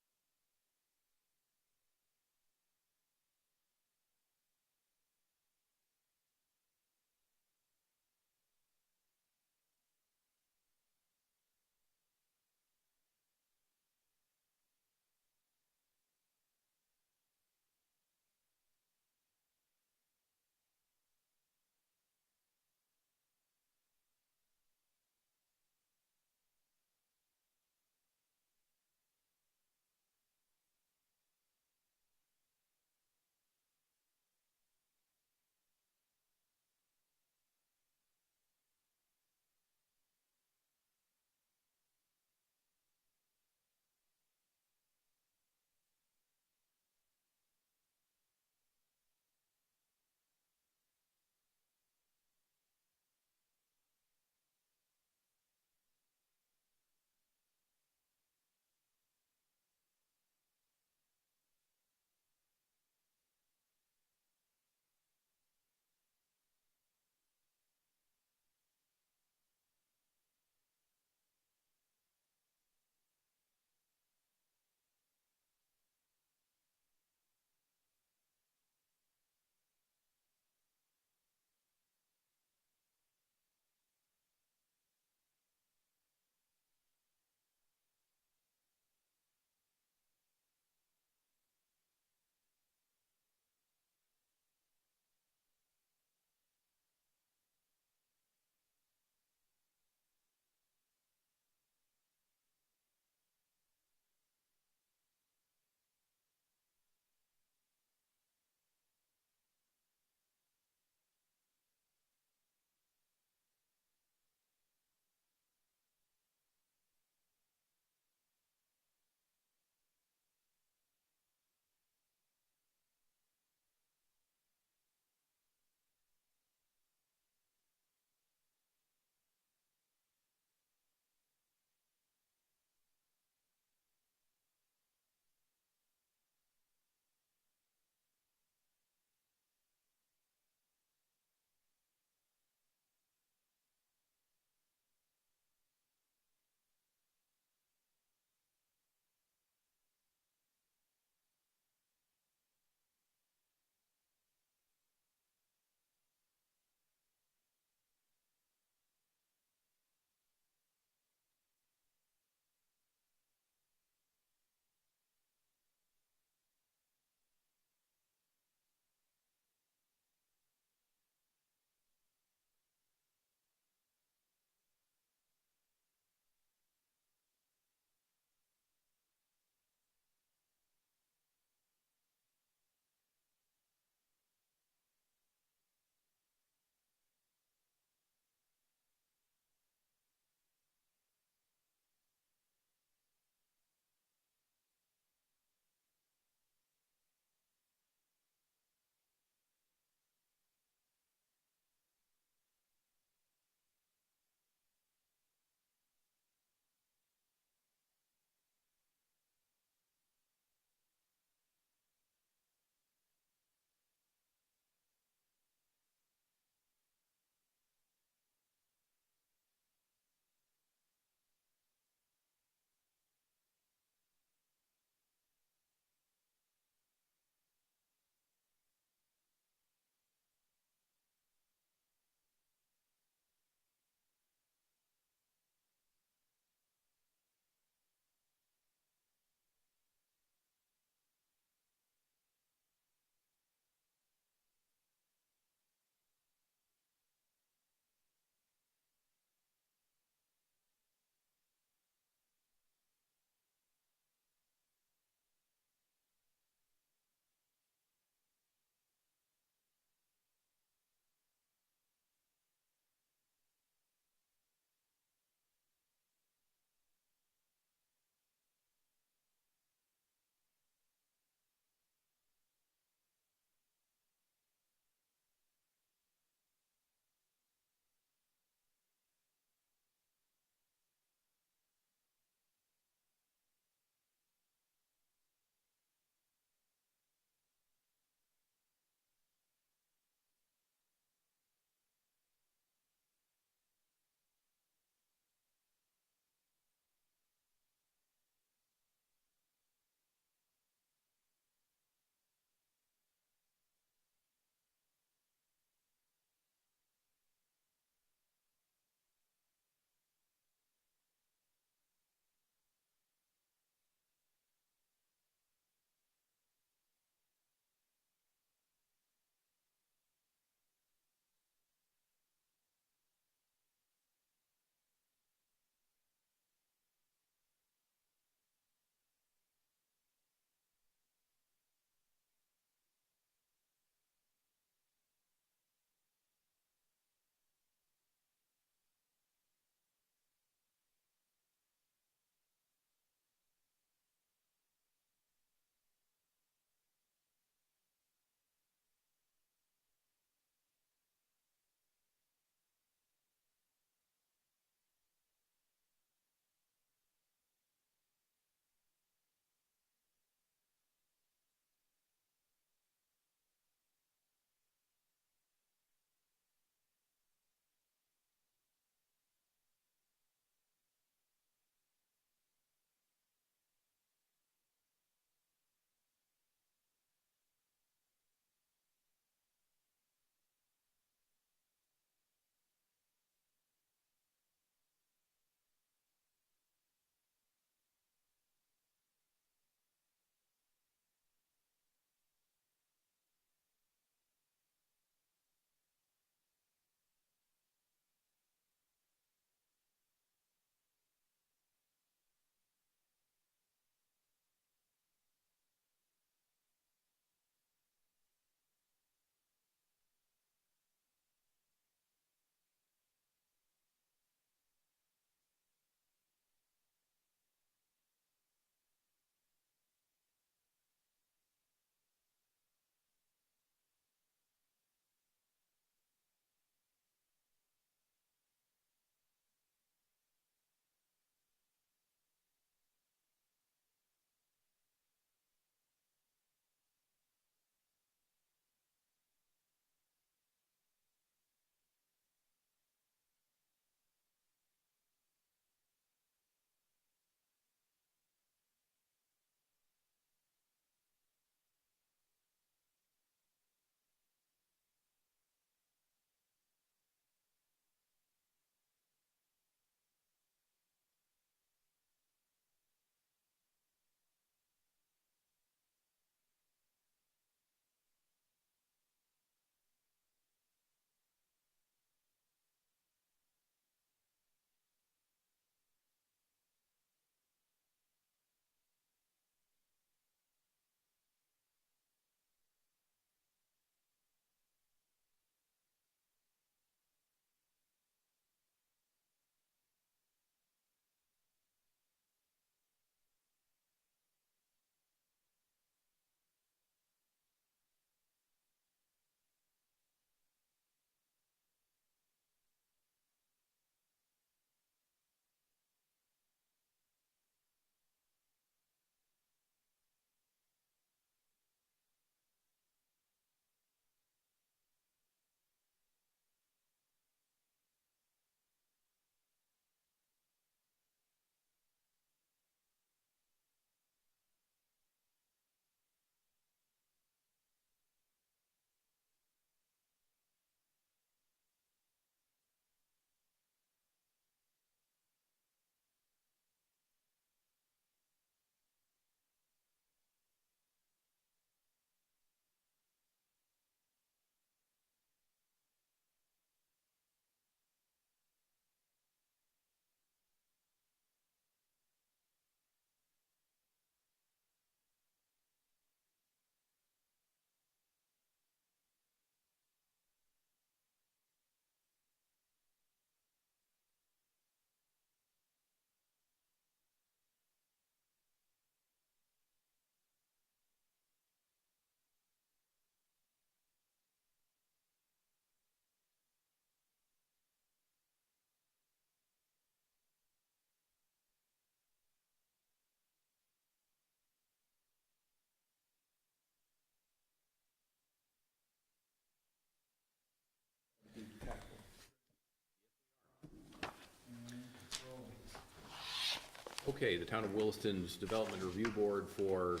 Okay, the Town of Williston's Development Review Board for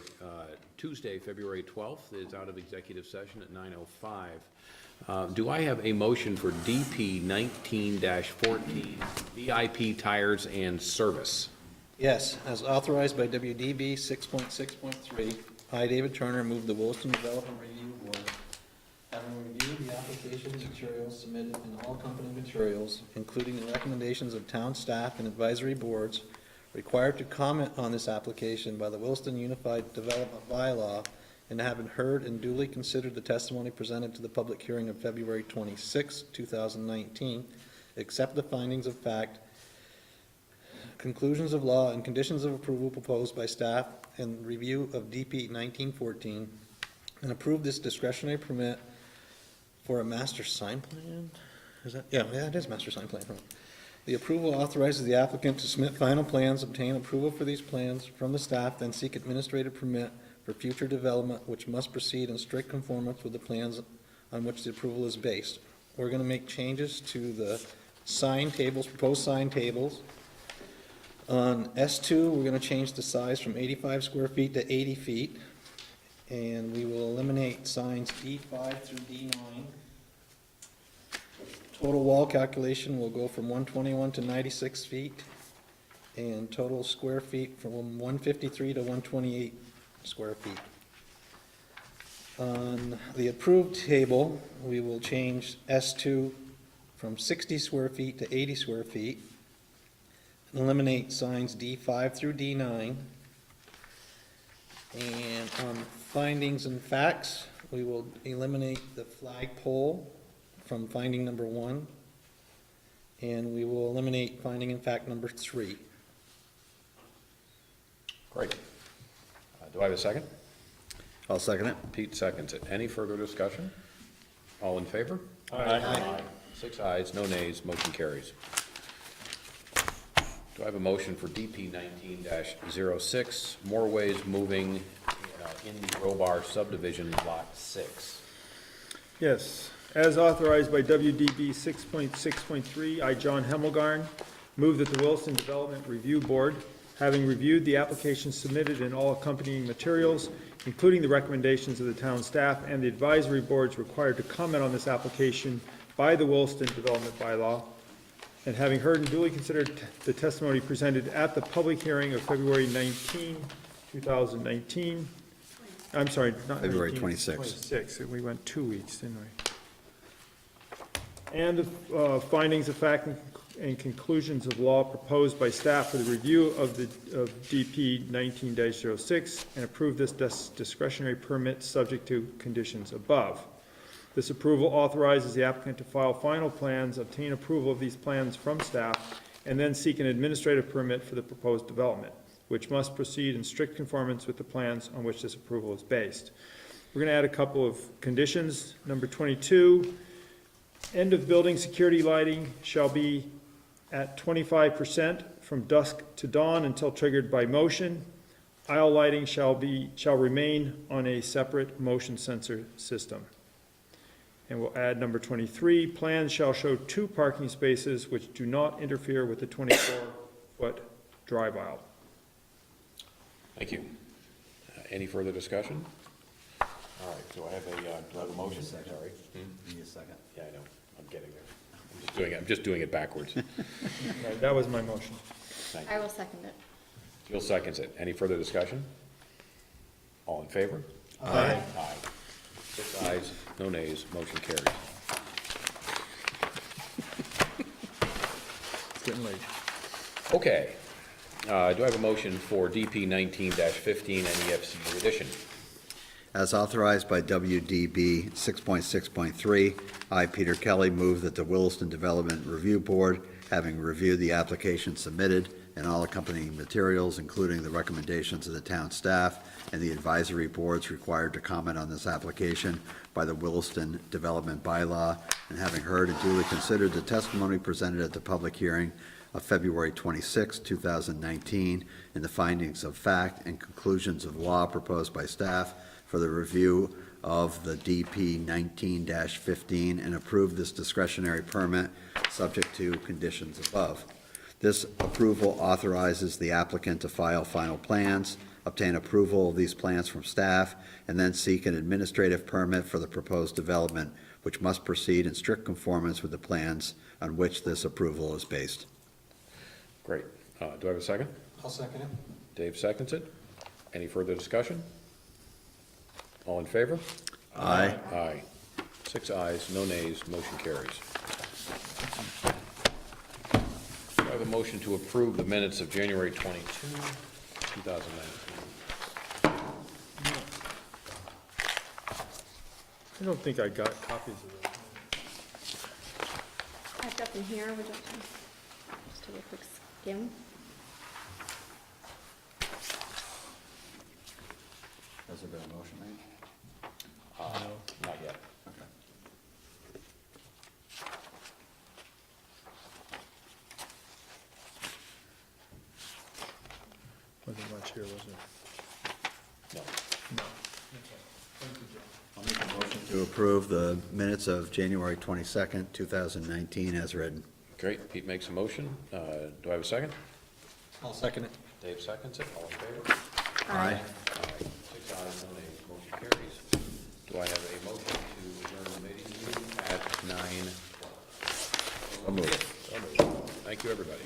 Tuesday, February 12th is out of executive session at 9:05. Do I have a motion for DP 19-14, VIP tires and service? Yes, as authorized by WDB 6.6.3, I, David Turner, move the Williston Development Review Board, having reviewed the application materials submitted and all accompanying materials, including the recommendations of town staff and advisory boards, required to comment on this application by the Williston Unified Development Bylaw, and having heard and duly considered the testimony presented to the public hearing of February 26, 2019, accept the findings of fact, conclusions of law, and conditions of approval proposed by staff and review of DP 1914, and approve this discretionary permit for a master sign plan? Is that, yeah, it is master sign plan, right? The approval authorizes the applicant to submit final plans, obtain approval for these plans from the staff, then seek administrative permit for future development, which must proceed in strict conformance with the plans on which the approval is based. We're going to make changes to the sign tables, proposed sign tables. On S2, we're going to change the size from 85 square feet to 80 feet, and we will eliminate signs D5 through D9. Total wall calculation will go from 121 to 96 feet, and total square feet from 153 to 128 square feet. On the approved table, we will change S2 from 60 square feet to 80 square feet, eliminate signs D5 through D9, and on findings and facts, we will eliminate the flagpole from finding number 1, and we will eliminate finding in fact number 3. Great. Do I have a second? I'll second it. Pete seconds it. Any further discussion? All in favor? Aye. 6 ayes, no nays, motion carries. Do I have a motion for DP 19-06, More Ways Moving in the Robar Subdivision, Lot 6? Yes, as authorized by WDB 6.6.3, I, John Hemmelgarn, move that the Williston Development Review Board, having reviewed the application submitted and all accompanying materials, including the recommendations of the town staff and the advisory boards required to comment on this application by the Williston Development Bylaw, and having heard and duly considered the testimony presented at the public hearing of February 19, 2019, I'm sorry, not February 19, 26. 26, we went 2 weeks, didn't we? And the findings of fact and conclusions of law proposed by staff for the review of DP 19-06 and approve this discretionary permit subject to conditions above. This approval authorizes the applicant to file final plans, obtain approval of these plans from staff, and then seek an administrative permit for the proposed development, which must proceed in strict conformance with the plans on which this approval is based. We're going to add a couple of conditions. Number 22, end of building security lighting shall be at 25% from dusk to dawn until triggered by motion. Aisle lighting shall remain on a separate motion sensor system. And we'll add number 23, plans shall show 2 parking spaces which do not interfere with the 24-foot drive aisle. Thank you. Any further discussion? All right, do I have a motion? Sorry. Need a second. Yeah, I know, I'm getting there. I'm just doing it backwards. Right, that was my motion. Thank I you. will second it. Jill seconds it. Any further discussion? All in favor? Aye. Aye. 6 ayes, no nays, motion carries. It's getting late. Okay, do I have a motion for DP 19-15 NEFCU edition? As authorized by WDB 6.6.3, I, Peter Kelly, move that the Williston Development Review Board, having reviewed the application submitted and all accompanying materials, including the recommendations of the town staff and the advisory boards required to comment on this application by the Williston Development Bylaw, and having heard and duly considered the testimony presented at the public hearing of February 26, 2019, and the findings of fact and conclusions of law proposed by staff for the review of the DP 19-15 and approve this discretionary permit subject to conditions above. This approval authorizes the applicant to file final plans, obtain approval of these plans from staff, and then seek an administrative permit for the proposed development, which must proceed in strict conformance with the plans on which this approval is based. Great. Do I have a second? I'll second it. Dave seconds it. Any further discussion? All in favor? Aye. Aye. 6 ayes, no nays, motion carries. Do I have a motion to approve the minutes of January 22, 2019? I don't think I got copies of those. I've got them here, would you like to just take a quick skim? Has there been a motion made? Not yet. Okay. Wasn't much here, was there? No. No. I'll make a motion to approve the minutes of January 22nd, 2019 as written. Great. Pete makes a motion. Do I have a second? I'll second it. Dave seconds it. All in favor? Aye. 6 ayes, no nays, motion carries. Do I have a motion to adjourn the meeting at 9? So moved. Thank you, everybody.